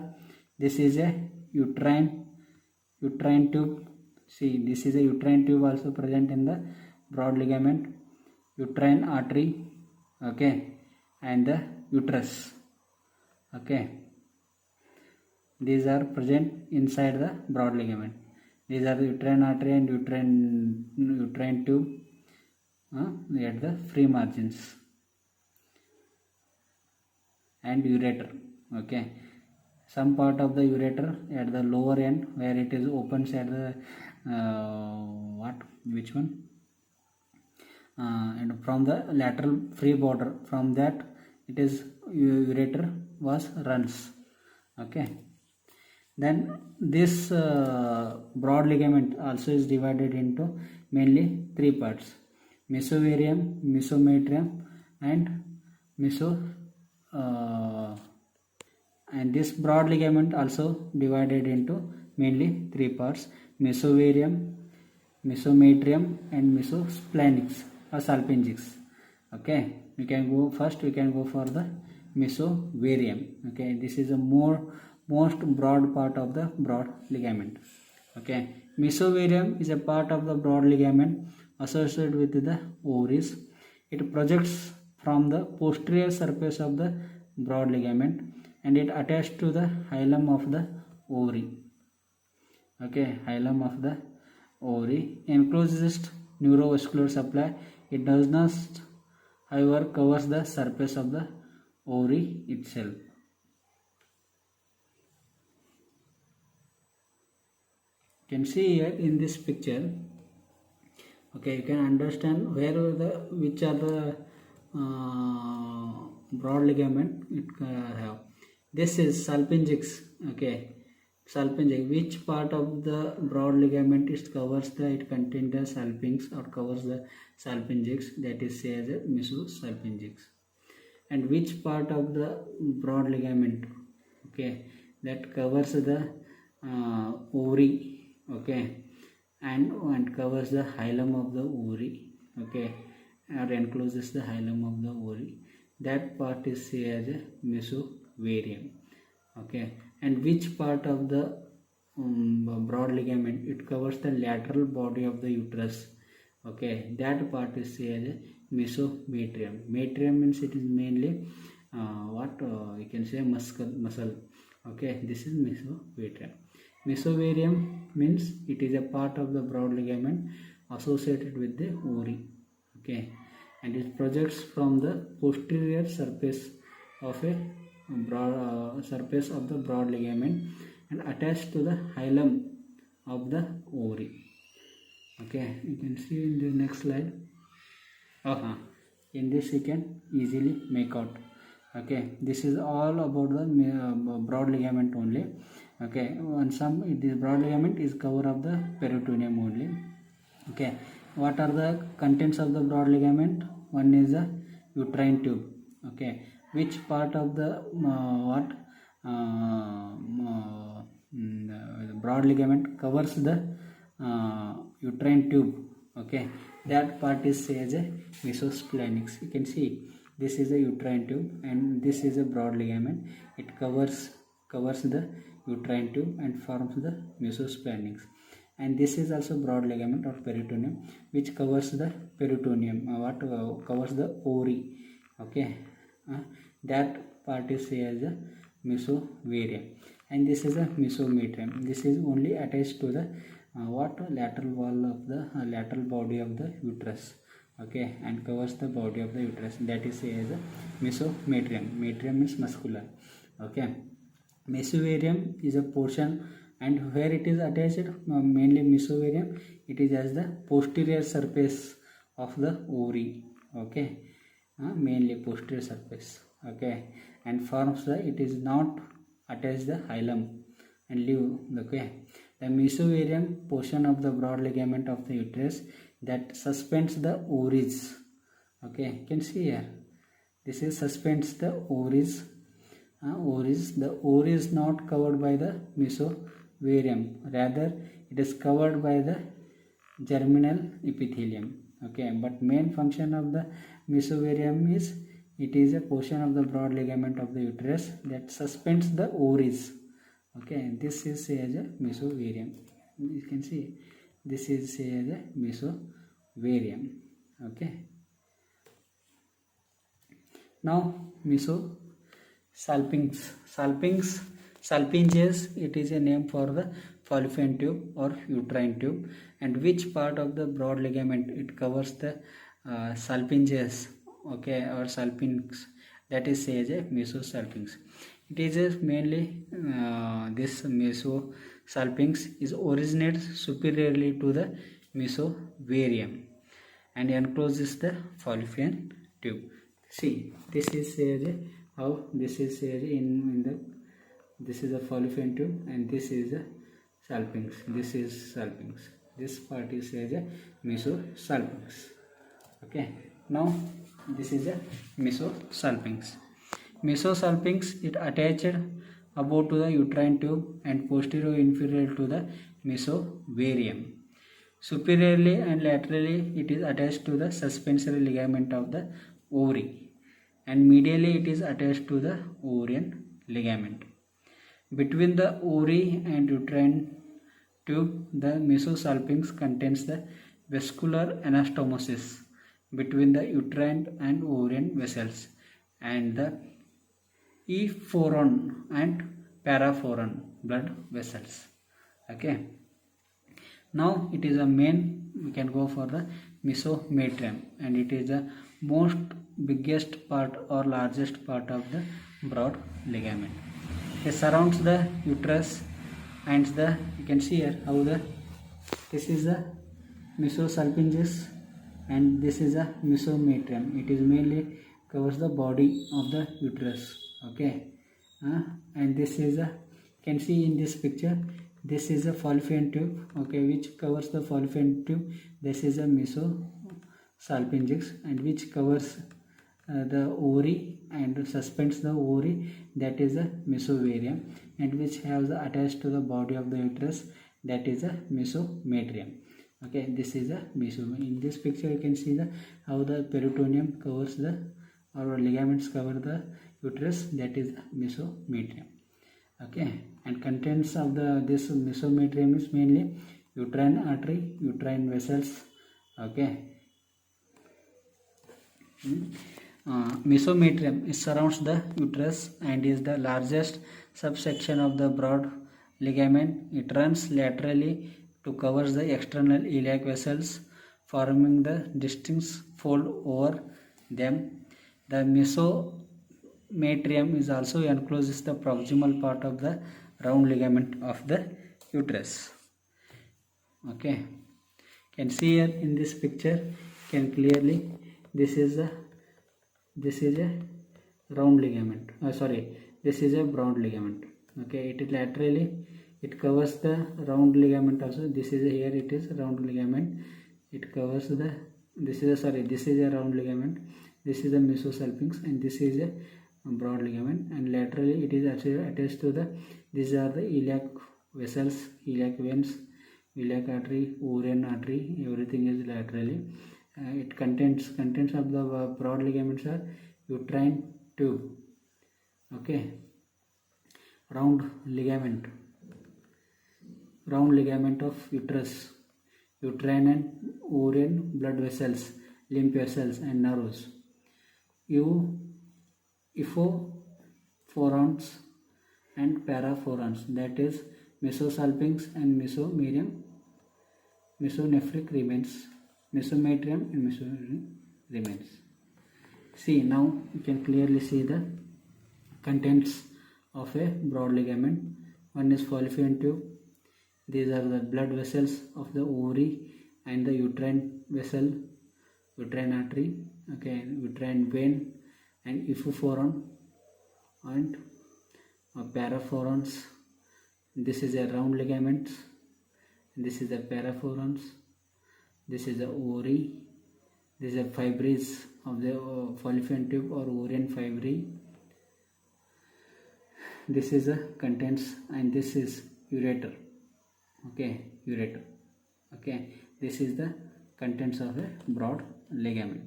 this is a uterine tube. See, this is a uterine tube also present in the broad ligament, uterine artery, okay, and the uterus. Okay, these are present inside the broad ligament. These are the uterine artery and uterine tube at the free margins, and ureter. Okay, some part of the ureter at the lower end where it is opens at the which one, and from the lateral free border, from that it is ureter was runs. Okay, then this broad ligament also is divided into mainly three parts: mesovarium, mesometrium, and and this broad ligament also divided into mainly three parts: mesovarium, mesometrium, and mesosplanix or salpingics. Okay, we can go for the mesovarium. Okay, this is a most broad part of the broad ligament. Okay, mesovarium is a part of the broad ligament associated with the ovaries. It projects from the posterior surface of the broad ligament and it attached to the hilum of the ovary. Okay, hilum of the ovary encloses neurovascular supply. It does not, however, covers the surface of the ovary itself. You can see here in this picture. Okay, you can understand which are the broad ligament it have. This is salpingics. Okay, salpingic, which part of the broad ligament it covers it contains the salpinx or covers the salpingics, that is say as a mesosalpingics. And which part of the broad ligament, okay, that covers the ovary, okay, and covers the hilum of the ovary, okay, or encloses the hilum of the ovary, that part is say as a mesovarium. Okay, and which part of the broad ligament it covers the lateral body of the uterus, okay, that part is say as a mesometrium. Metrium means it is mainly you can say muscle. Okay, this is mesometrium. Mesovarium means it is a part of the broad ligament associated with the ovary. Okay, and it projects from the posterior surface of a surface of the broad ligament and attached to the hilum of the ovary. Okay, you can see in the next slide. In this you can easily make out. Okay, this is all about the broad ligament only. Okay, and this broad ligament is cover of the peritoneum only. Okay, what are the contents of the broad ligament? One is the uterine tube. Okay, which part of the broad ligament covers the uterine tube? Okay, that part is say as a mesosplanix. You can see this is a uterine tube and this is a broad ligament. It covers the uterine tube and forms the mesosplanix. And this is also broad ligament or peritoneum, which covers the peritoneum, covers the ovary. Okay, that part is say as a mesovarium. And this is a mesometrium. This is only attached to the lateral wall of the lateral body of the uterus. Okay, and covers the body of the uterus, that is say as a mesometrium. Metrium is muscular. Okay, mesovarium is a portion, and where it is attached, mainly mesovarium, it is as the posterior surface of the ovary. Okay, mainly posterior surface. Okay, and forms the, it is not attached the hilum. and live. Okay, the mesovarium portion of the broad ligament of the uterus that suspends the ovaries. Okay, you can see here, this is suspends the ovaries. The ovary is not covered by the mesovarium, rather it is covered by the germinal epithelium. Okay, but main function of the mesovarium is it is a portion of the broad ligament of the uterus that suspends the ovaries. Okay, this is say as a mesovarium. You can see this is say as a mesovarium. Okay, now salpinges, it is a name for the fallopian tube or uterine tube, and which part of the broad ligament it covers the salpinges, okay, or salpinx, that is say as a mesosalpinx. It is mainly this mesosalpinx is originates superiorly to the mesovarium and encloses the fallopian tube. See, this is how this is in the, this is a fallopian tube and this is a salpinx. This is salpinx. This part is a mesosalpinx. Okay, now this is a mesosalpinx. Mesosalpinx, it attached above to the uterine tube and posterior inferior to the mesovarium. Superiorly and laterally it is attached to the suspensory ligament of the ovary, and medially it is attached to the ovarian ligament. Between the ovary and uterine tube, the mesosalpinx contains the vascular anastomosis between the uterine and ovarian vessels and the efferent and parafferent blood vessels. Okay, now it is a main, we can go for the mesometrium, and it is the most biggest part or largest part of the broad ligament. It surrounds the uterus and the, you can see here how the, this is the mesosalpinges and this is a mesometrium. It is mainly covers the body of the uterus. Okay, and this is a, you can see in this picture, this is a fallopian tube, okay, which covers the fallopian tube. This is a mesosalpinges and which covers the ovary and suspends the ovary, that is a mesovarium, and which has attached to the body of the uterus, that is a mesometrium. Okay, this is a mesometrium. In this picture you can see the how the peritoneum covers the, or ligaments cover the uterus, that is mesometrium. Okay, and contents of the this mesometrium is mainly uterine artery, uterine vessels. Okay, mesometrium, it surrounds the uterus and is the largest subsection of the broad ligament. It runs laterally to cover the external iliac vessels, forming the distinct fold over them. The mesometrium is also encloses the proximal part of the round ligament of the uterus. Okay, can see here in this picture, can clearly, this is a round ligament, this is a broad ligament. Okay, it is laterally, it covers the round ligament also. This is here, it is round ligament, it covers the, this is a round ligament, this is a mesosalpinx, and this is a broad ligament, and laterally it is actually attached to the, these are the iliac vessels, iliac veins, iliac artery, ovarian artery, everything is laterally. It contents of the broad ligaments are uterine tube, okay, round ligament of uterus, uterine and ovarian blood vessels, lymph vessels and nerves, efferents and parafferents, that is mesosalpinx and mesonephric remains, mesometrium and mesonephric remains. See, now you can clearly see the contents of a broad ligament. One is fallopian tube, these are the blood vessels of the ovary and the uterine vessel, uterine artery, okay, uterine vein and efferent and parafferents, This is a round ligament. This is the paraforons. This is the ovary. This is a fibres of the fallopian tube or ovarian fibri. This is the contents, and this is ureter. Okay, ureter. Okay, this is the contents of a broad ligament.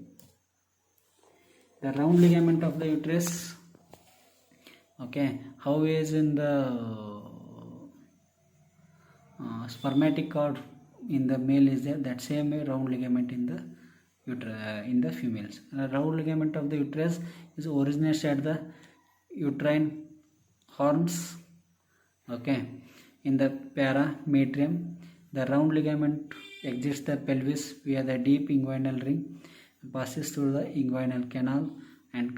The round ligament of the uterus. Okay, how is in the spermatic cord in the male is there, that same round ligament in the in the females. The round ligament of the uterus is originates at the uterine horns. Okay, in the parametrium. The round ligament exits the pelvis via the deep inguinal ring, passes through the inguinal canal, and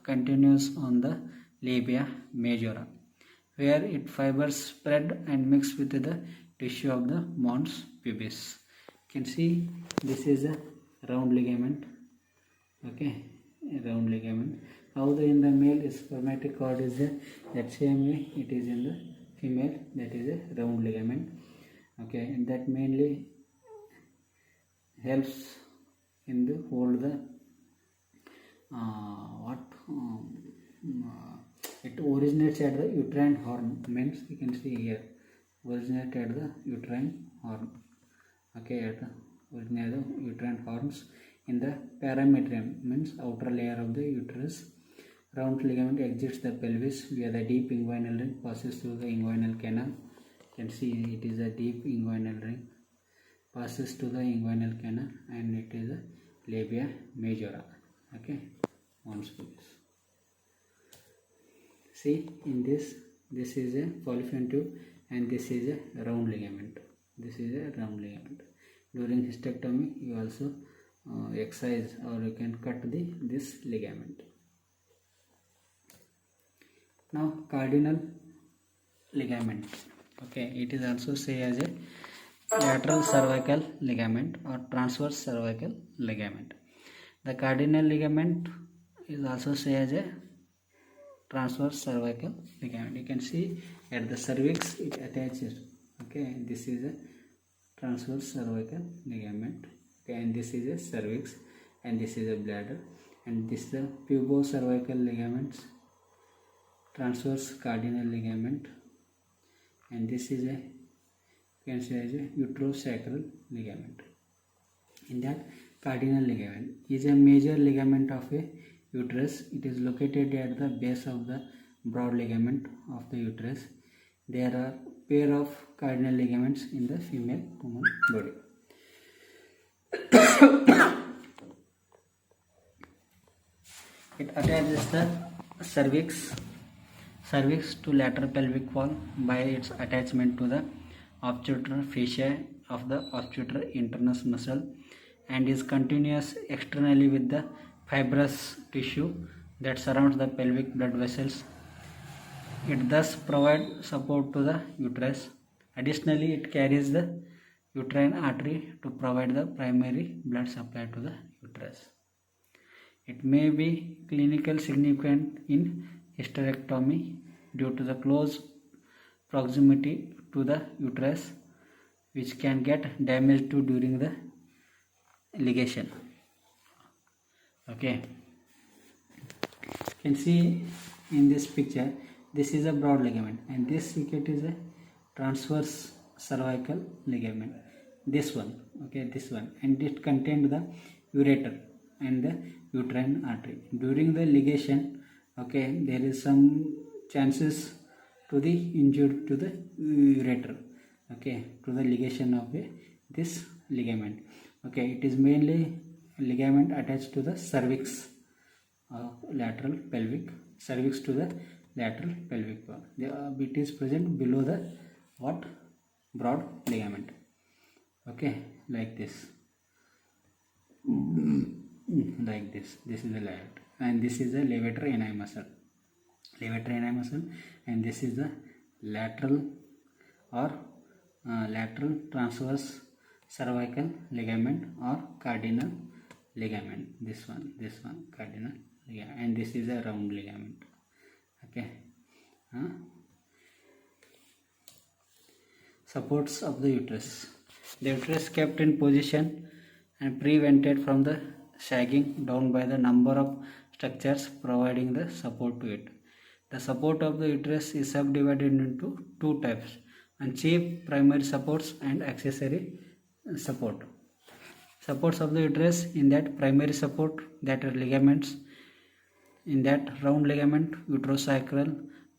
continues on the labia majora, where its fibers spread and mix with the tissue of the mons pubis. You can see this is a round ligament. Okay, a round ligament. How in the male spermatic cord is there, that same way it is in the female, that is a round ligament. Okay, and that mainly helps in the hold the it originates at the uterine horn, means you can see here, originate at the uterine horn. Okay, at the originate the uterine horns in the parametrium, means outer layer of the uterus. Round ligament exits the pelvis via the deep inguinal ring, passes through the inguinal canal. You can see it is a deep inguinal ring, passes to the inguinal canal, and it is a labia majora. Okay, mons pubis. See in this is a fallopian tube, and this is a round ligament. This is a round ligament. During hysterectomy, you also excise or you can cut this ligament. Now cardinal ligament. Okay, it is also say as a lateral cervical ligament or transverse cervical ligament. The cardinal ligament is also say as a transverse cervical ligament. You can see at the cervix it attaches. Okay, this is a transverse cervical ligament. Okay, and this is a cervix, and this is a bladder, and this is the pubocervical ligaments, transverse cardinal ligament, and this is a, you can say as a uterosacral ligament. In that, cardinal ligament is a major ligament of a uterus. It is located at the base of the broad ligament of the uterus. There are pair of cardinal ligaments in the female human body. It attaches the cervix to lateral pelvic wall by its attachment to the obturar fascia of the obturar internus muscle, and is continuous externally with the fibrous tissue that surrounds the pelvic blood vessels. It thus provides support to the uterus. Additionally, it carries the uterine artery to provide the primary blood supply to the uterus. It may be clinically significant in hysterectomy due to the close proximity to the uterus, which can get damaged too during the ligation. Okay, you can see in this picture, this is a broad ligament, and this is a transverse cervical ligament. This one, okay, this one, and it contained the ureter and the uterine artery. During the ligation, okay, there is some chances to the injury to the ureter, okay, to the ligation of this ligament. Okay, it is mainly ligament attached to the cervix, lateral pelvic, cervix to the lateral pelvic wall. It is present below the what? Broad ligament. Okay, like this. Like this. This is the lateral, and this is the levator ani muscle. Levator ani muscle, and this is the lateral or lateral transverse cervical ligament or cardinal ligament. This one cardinal ligament, and this is a round ligament. Okay, supports of the uterus. The uterus kept in position and prevented from the sagging down by the number of structures providing the support to it. The support of the uterus is subdivided into two types, and chief primary supports and accessory support. Supports of the uterus: in that primary support, that are ligaments, in that round ligament, uterosacral,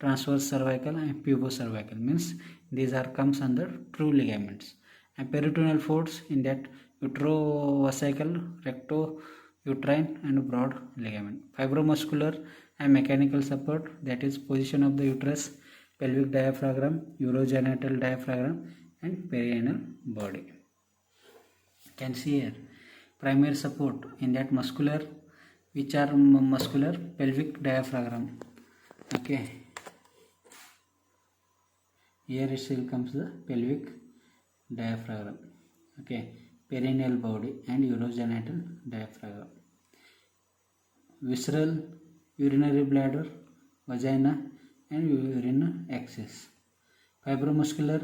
transverse cervical and pubocervical, means these are comes under true ligaments. And peritoneal folds, in that uterovesical, recto-uterine and broad ligament. Fibromuscular and mechanical support, that is position of the uterus, pelvic diaphragm, urogenital diaphragm and perineal body. Can see here primary support, in that muscular, which are muscular, pelvic diaphragm. Okay, here it still comes the pelvic diaphragm. Okay, perineal body and urogenital diaphragm. Visceral, urinary bladder, vagina and urine axis. Fibromuscular,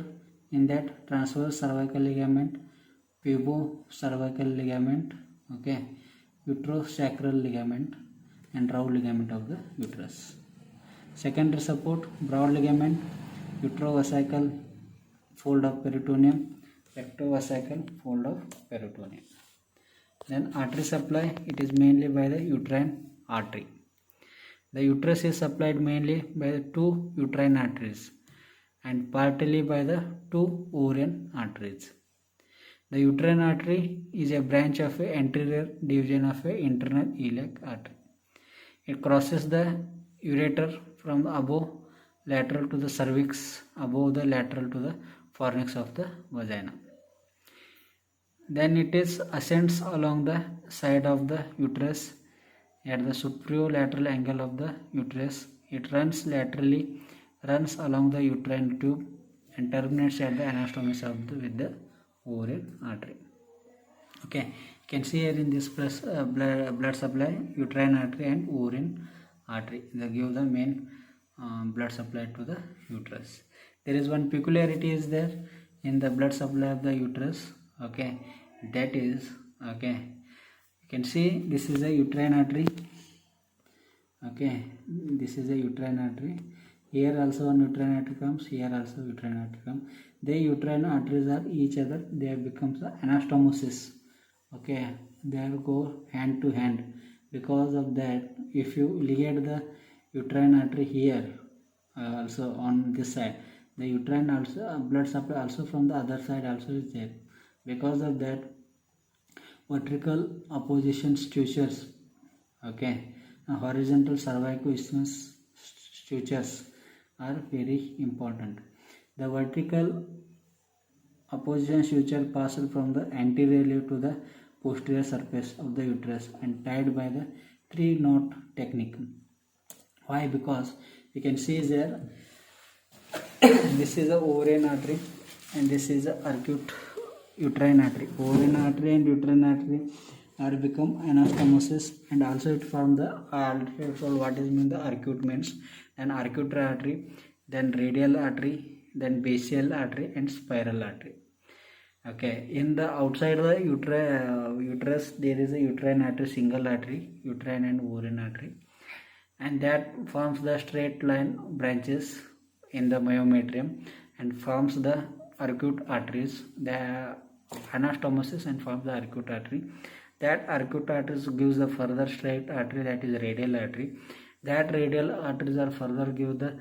in that transverse cervical ligament, pubocervical ligament, okay, uterosacral ligament and round ligament of the uterus. Secondary support, broad ligament, uterovesical fold of peritoneum, rectovesical fold of peritoneum. Then artery supply, it is mainly by the uterine artery. The uterus is supplied mainly by the two uterine arteries and partly by the two ovarian arteries. The uterine artery is a branch of a anterior division of a internal iliac artery. It crosses the ureter from above lateral to the cervix, above the lateral to the fornix of the vagina. Then it is ascends along the side of the uterus at the superior-lateral angle of the uterus. It runs laterally, runs along the uterine tube and terminates at the anastomosis of the with the ovarian artery. Okay, you can see here in this blood supply, uterine artery and ovarian artery. They give the main blood supply to the uterus. There is one peculiarity is there in the blood supply of the uterus. Okay, that is, okay, you can see this is a uterine artery. Okay, this is a uterine artery. Here also one uterine artery comes, here also uterine artery comes. The uterine arteries are each other, they becomes the anastomosis. Okay, they go hand to hand. Because of that, if you ligate the uterine artery here, also on this side, the uterine also blood supply also from the other side also is there. Because of that, vertical opposition sutures, okay, horizontal cervicoisthmus sutures are very important. The vertical opposition suture passed from the anteriorly to the posterior surface of the uterus and tied by the 3-knot technique. Why? Because you can see there this is the ovarian artery and this is the acute uterine artery. Ovarian artery and uterine artery are become anastomosis, and also it form the what is mean the acute means, then arcuate artery, then radial artery, then basial artery and spiral artery. Okay, in the outside of the uterus there is a uterine artery, single artery, uterine and ovarian artery, and that forms the straight line branches in the myometrium and forms the arcuate arteries, the anastomosis, and forms the arcuate artery. That arcuate arteries gives the further straight artery, that is radial artery. That radial arteries are further give the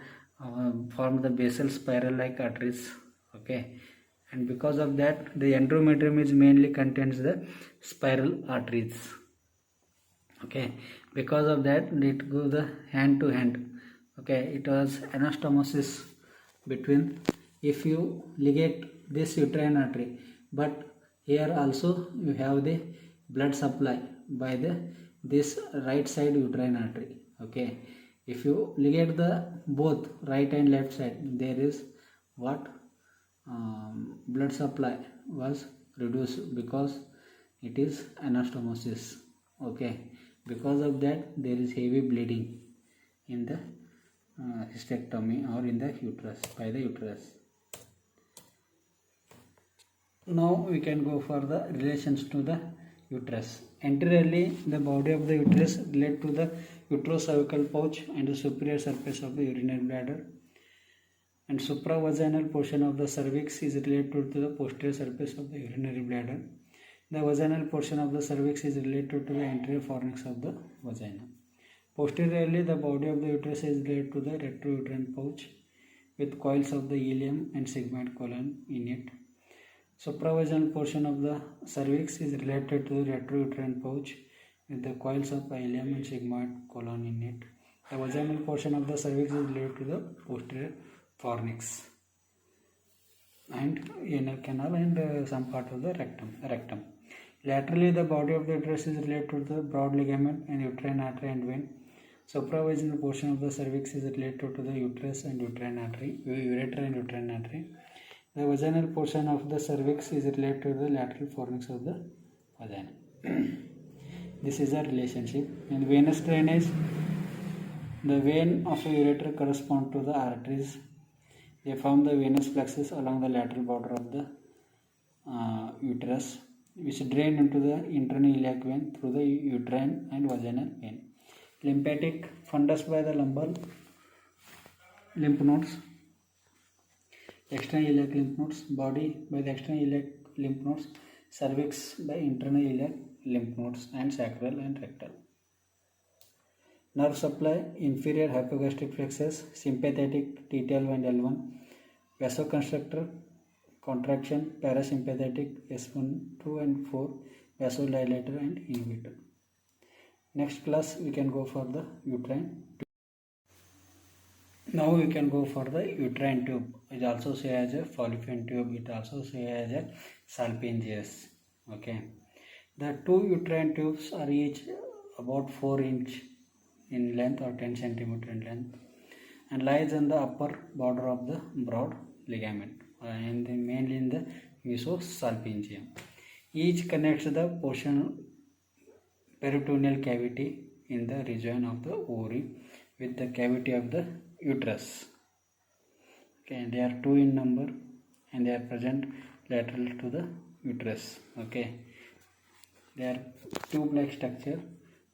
form the basal spiral like arteries. Okay, and because of that the endometrium is mainly contains the spiral arteries. Okay, because of that it goes the hand to hand. Okay, it was anastomosis between, if you ligate this uterine artery, but here also you have the blood supply by the this right side uterine artery. Okay, if you ligate the both right and left side, there is what blood supply was reduced because it is anastomosis. Okay, because of that there is heavy bleeding in the hysterectomy or in the uterus, by the uterus. Now we can go for the relations to the uterus. Anteriorly, the body of the uterus relates to the uterocervical pouch and the superior surface of the urinary bladder, and supravaginal portion of the cervix is related to the posterior surface of the urinary bladder. The vaginal portion of the cervix is related to the anterior fornix of the vagina. Posteriorly, the body of the uterus is related to the retrouterine pouch with coils of the ileum and sigmoid colon in it. Supravaginal portion of the cervix is related to the retrouterine pouch with the coils of ileum and sigmoid colon in it. The vaginal portion of the cervix is related to the posterior fornix and inner canal and some part of the rectum. Laterally, the body of the uterus is related to the broad ligament and uterine artery and vein. Supravaginal portion of the cervix is related to the uterus and uterine artery, ureter and uterine artery. The vaginal portion of the cervix is related to the lateral fornix of the vagina. This is a relationship. In venous drainage, the vein of a ureter correspond to the arteries. They form the venous plexus along the lateral border of the uterus, which drain into the internal iliac vein through the uterine and vaginal vein. Lymphatic fundus by the lumbar lymph nodes, external iliac lymph nodes, body by the external iliac lymph nodes, cervix by internal iliac lymph nodes, and sacral and rectal. Nerve supply, inferior hypogastric plexus, sympathetic T12 and L1, vasoconstrictor, contraction, parasympathetic S1, 2 and 4, vasodilator and inhibitor. Next class we can go for the uterine tube. Now we can go for the uterine tube. It also say as a fallopian tube. It also say as a salpingeus. Okay. The two uterine tubes are each about 4 inch in length or 10 centimeter in length and lies on the upper border of the broad ligament and mainly in the mesosalpingeum. Each connects the portion peritoneal cavity in the region of the ovary with the cavity of the uterus. Okay, they are 2 in number and they are present lateral to the uterus. Okay, they are tube-like structure.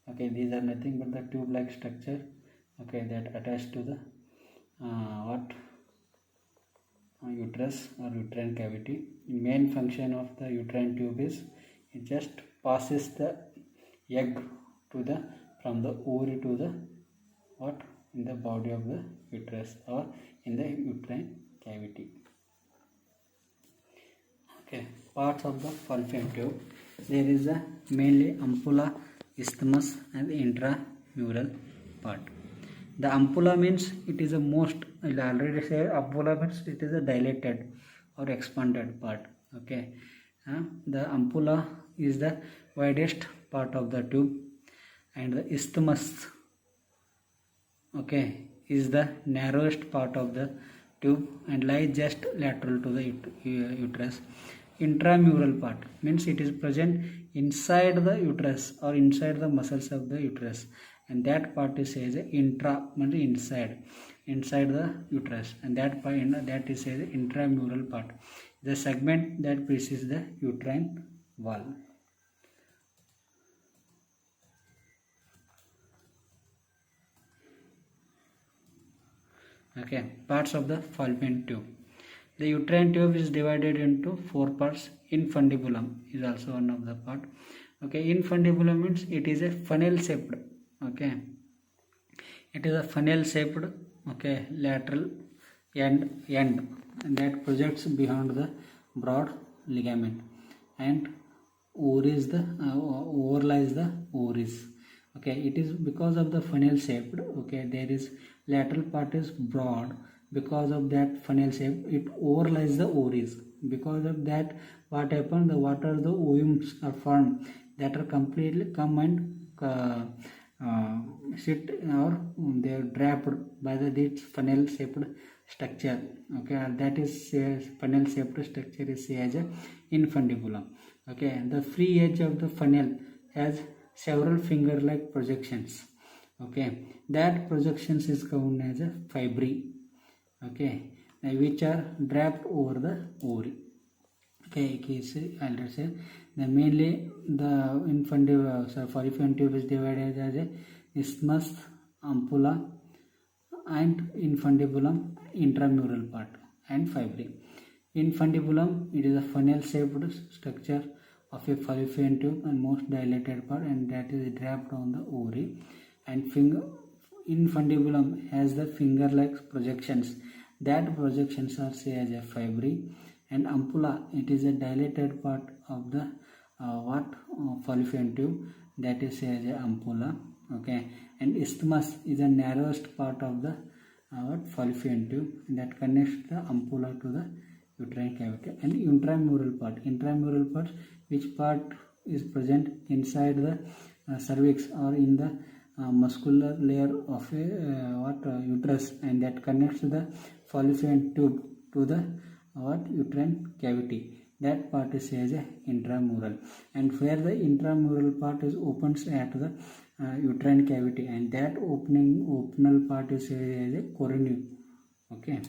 Okay, these are nothing but the tube-like structure. Okay, that attached to the uterus or uterine cavity. The main function of the uterine tube is it just passes the egg to the from the ovary to the in the body of the uterus or in the uterine cavity. Okay, parts of the fallopian tube. There is a mainly ampulla, isthmus and the intramural part. The ampulla means it is a most, I already said ampulla means it is a dilated or expanded part. Okay, the ampulla is the widest part of the tube and the isthmus, okay, is the narrowest part of the tube and lies just lateral to the uterus. Intramural part means it is present inside the uterus or inside the muscles of the uterus, and that part is says intra means inside the uterus, and that part that is says intramural part, the segment that precedes the uterine wall. Okay, parts of the fallopian tube. The uterine tube is divided into 4 parts. Infundibulum is also one of the part. Okay, infundibulum means it is a funnel shaped. Okay, it is a funnel shaped. Okay, lateral end and that projects beyond the broad ligament and ovaries the overlies the ovaries. Okay, it is because of the funnel shaped. Okay, there is lateral part is broad. Because of that funnel shape, it overlies the ovaries. Because of that, what happened? The water, the ovums are formed that are completely come and sit or they are draped by this funnel shaped structure. Okay, that is funnel shaped structure is as a infundibulum. Okay, the free edge of the funnel has several finger like projections. Okay, that projections is called as a fibri. Okay, which are draped over the ovary. Okay, already said. The mainly the infundibular fallopian tube is divided as a isthmus, ampulla, and infundibulum, intramural part, and fibrin. Infundibulum, it is a funnel-shaped structure of a fallopian tube and most dilated part, and that is draped on the ovary. And infundibulum has the finger-like projections. That projections are say as a fibri. And ampulla, it is a dilated part of the fallopian tube, that is say as a ampulla. Okay, and isthmus is the narrowest part of the fallopian tube that connects the ampulla to the uterine cavity. And intramural part, which part is present inside the cervix or in the muscular layer of a uterus, and that connects the fallopian tube to the uterine cavity. That part is said as a intramural, and where the intramural part is opens at the uterine cavity, and that optional part is said as a coronary. Okay.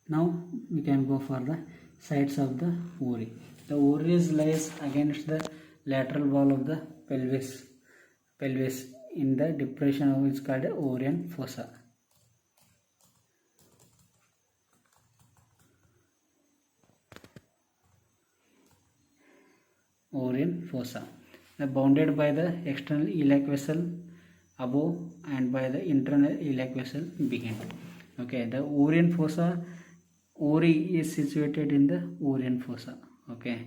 Now we can go for the sides of the ovary. The ovaries lies against the lateral wall of the pelvis in the depression of which is called ovarian fossa. Ovarian fossa, bounded by the external iliac vessel above and by the internal iliac vessel behind. Okay, the ovarian fossa, ovary is situated in the ovarian fossa. Okay,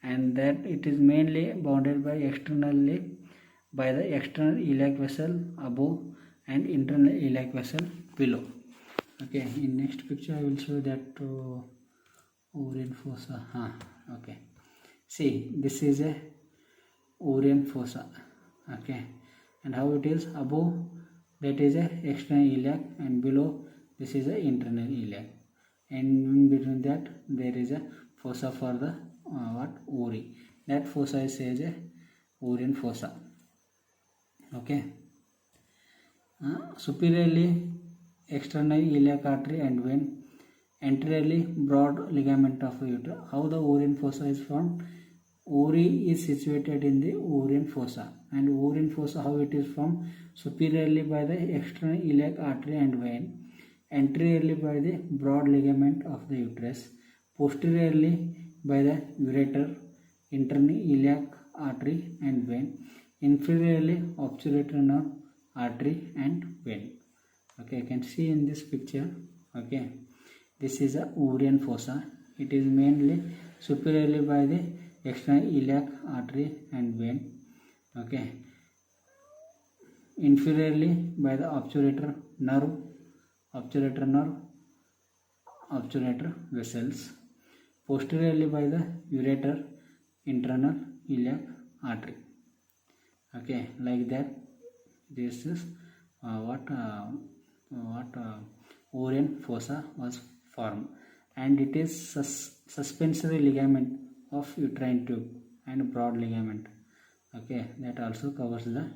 and that it is mainly bounded by externally by the external iliac vessel above and internal iliac vessel below. Okay, in next picture I will show that ovarian fossa. Okay, see, this is a ovarian fossa. Okay, and how it is above, that is a external iliac, and below this is a internal iliac, and in between that there is a fossa for the ovary. That fossa is says a ovarian fossa. Okay, superiorly external iliac artery and vein, anteriorly broad ligament of uterus. How the ovarian fossa is formed? Ovary is situated in the ovarian fossa, and ovarian fossa how it is formed? Superiorly by the external iliac artery and vein, anteriorly by the broad ligament of the uterus, posteriorly by the ureter, internal iliac artery and vein, inferiorly obturator nerve, artery and vein. Okay, you can see in this picture. Okay, this is a ovarian fossa. It is mainly superiorly by the external iliac artery and vein. Okay, inferiorly by the obturator nerve, obturator vessels, posteriorly by the ureter, internal iliac artery. Okay, like that this is ovarian fossa was formed, and it is suspensory ligament of uterine tube and broad ligament. Okay, that also covers the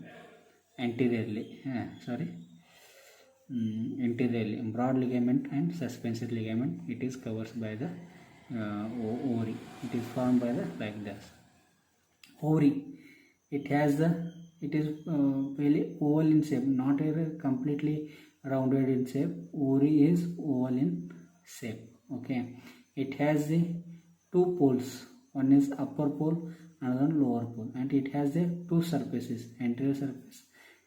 anteriorly. Anteriorly, broad ligament and suspensory ligament. It is covered by the ovary. It is formed by the like this. Ovary. It is really oval in shape, not completely rounded in shape. Ovary is oval in shape. Okay, it has the two poles. One is upper pole, another one lower pole, and it has the two surfaces, anterior surface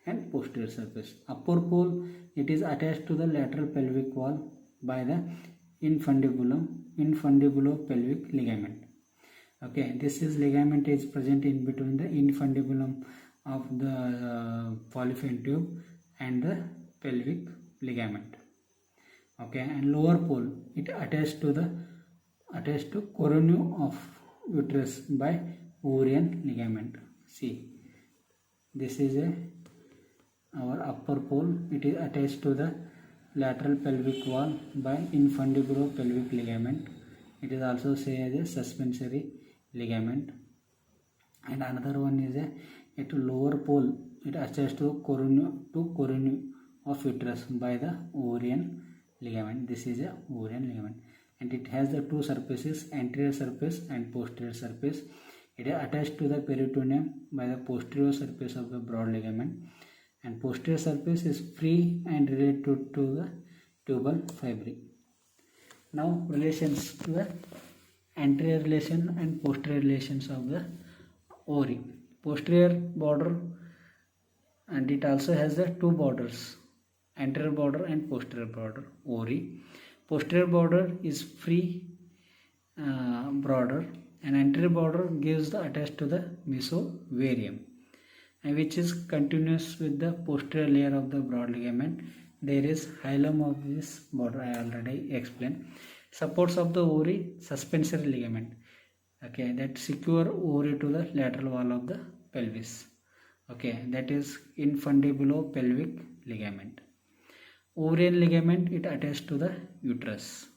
and posterior surface. Upper pole, it is attached to the lateral pelvic wall by the infundibulopelvic ligament. Okay, this is ligament is present in between the infundibulum of the fallopian tube and the pelvic ligament. Okay, and lower pole, it attached to coronary of uterus by ovarian ligament. See, this is our upper pole. It is attached to the lateral pelvic wall by infundibulopelvic ligament. It is also say as a suspensory ligament. And another one is at lower pole, it attached to coronary of uterus by the ovarian ligament. This is a ovarian ligament. and it has the two surfaces, anterior surface and posterior surface. It is attached to the peritoneum by the posterior surface of the broad ligament, and posterior surface is free and related to the tubal fibri. Now relations to the anterior relation and posterior relations of the ovary. Posterior border, and it also has the two borders, anterior border and posterior border. Ovary posterior border is free border, and anterior border gives the attached to the mesovarium, and which is continuous with the posterior layer of the broad ligament. There is hilum of this border, I already explained. Supports of the ovary, suspensory ligament, okay, that secure ovary to the lateral wall of the pelvis, okay, that is infundibulopelvic ligament. Ovarian ligament, it attached to the uterus,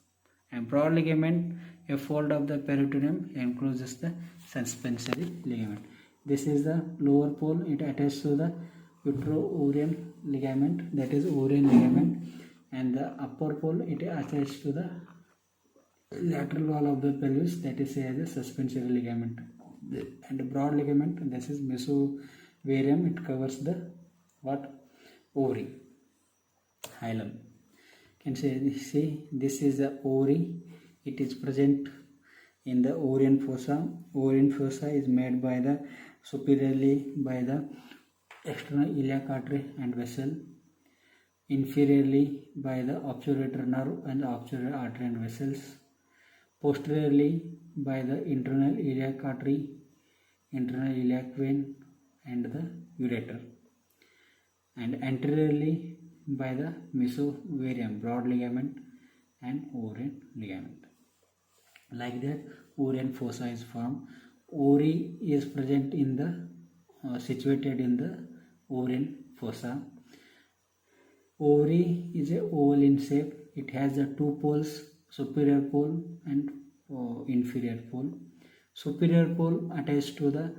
and broad ligament, a fold of the peritoneum, encloses the suspensory ligament. This is the lower pole, it attached to the utero-ovarian ligament, that is ovarian ligament, and the upper pole, it attached to the lateral wall of the pelvis, that is as a suspensory ligament. And the broad ligament, this is mesovarium, it covers the what? Ovary, hilum. Can say, see, this is the ovary. It is present in the ovarian fossa. Ovarian fossa is made by the superiorly by the external iliac artery and vessel, inferiorly by the obturator nerve and the obturator artery and vessels, posteriorly by the internal iliac artery, internal iliac vein and the ureter, and anteriorly by the mesovarium, broad ligament and ovarian ligament. Like that, ovarian fossa is formed. Ovary is present in the situated in the ovarian fossa. Ovary is a oval in shape. It has the two poles, superior pole and inferior pole. Superior pole attached to the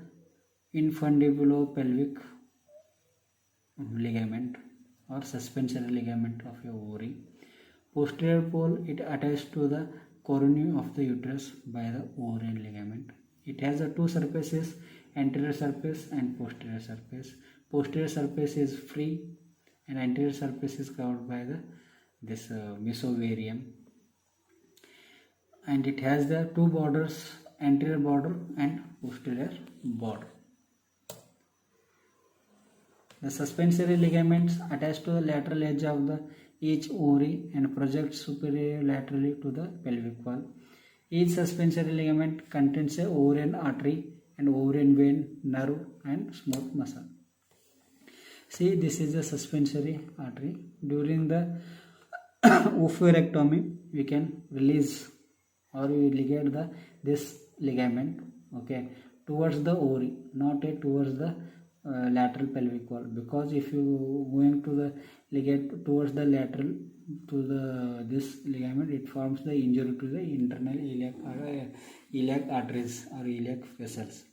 infundibulopelvic ligament or suspensory ligament of your ovary. Posterior pole, it attached to the coronae of the uterus by the ovarian ligament. It has the two surfaces, anterior surface and posterior surface. Posterior surface is free and anterior surface is covered by the mesovarium, and it has the two borders, anterior border and posterior border. The suspensory ligaments attach to the lateral edge of the each ovary and project superior laterally to the pelvic wall. Each suspensory ligament contains a ovarian artery and ovarian vein, nerve and smooth muscle. See, this is the suspensory artery. During the oophorectomy, we can release or we ligate this ligament, okay, towards the ovary, not towards the lateral pelvic wall, because if you going to the ligate towards the lateral to the this ligament, it forms the injury to the internal iliac arteries or iliac vessels.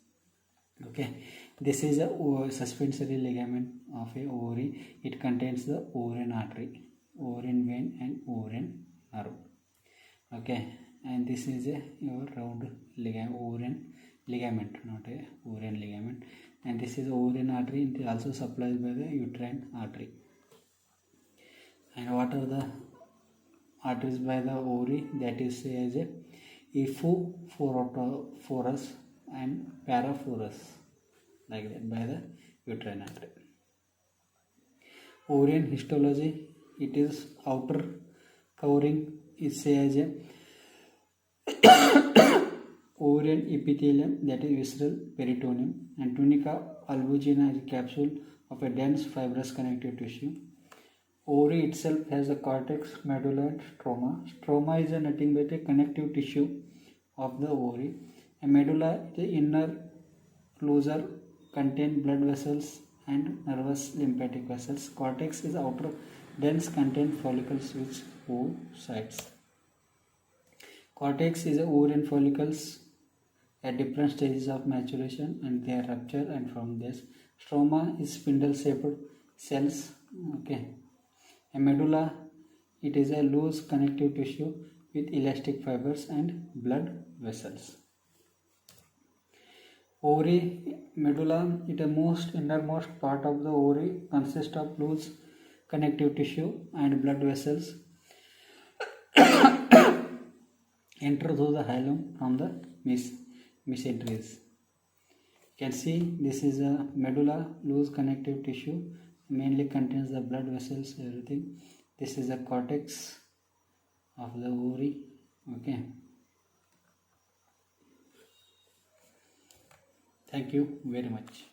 Okay, this is a suspensory ligament of a ovary. It contains the ovarian artery, ovarian vein and ovarian nerve. Okay, and this is a your round ligament, ovarian ligament, not a ovarian ligament. And this is ovarian artery. It is also supplied by the uterine artery. And what are the arteries by the ovary? That is as a epiphoreus and paraphorus, like that, by the uterine artery. Ovarian histology, it is outer covering is say as a ovarian epithelium, that is visceral peritoneum, and tunica albuginea is a capsule of a dense fibrous connective tissue. Ovary itself has a cortex, medulla and stroma. Stroma is nothing but a connective tissue of the ovary. A medulla, the inner closure, contain blood vessels and nervous lymphatic vessels. Cortex is outer dense, contain follicles with oocytes. Cortex is ovarian follicles at different stages of maturation and their rupture, and from this stroma is spindle shaped cells. Okay, a medulla, it is a loose connective tissue with elastic fibers and blood vessels. Ovary medulla, it is most innermost part of the ovary, consists of loose connective tissue and blood vessels enter through the hilum from the mesenteries. You can see this is a medulla, loose connective tissue, mainly contains the blood vessels, everything. This is the cortex of the ovary. Okay. Thank you very much.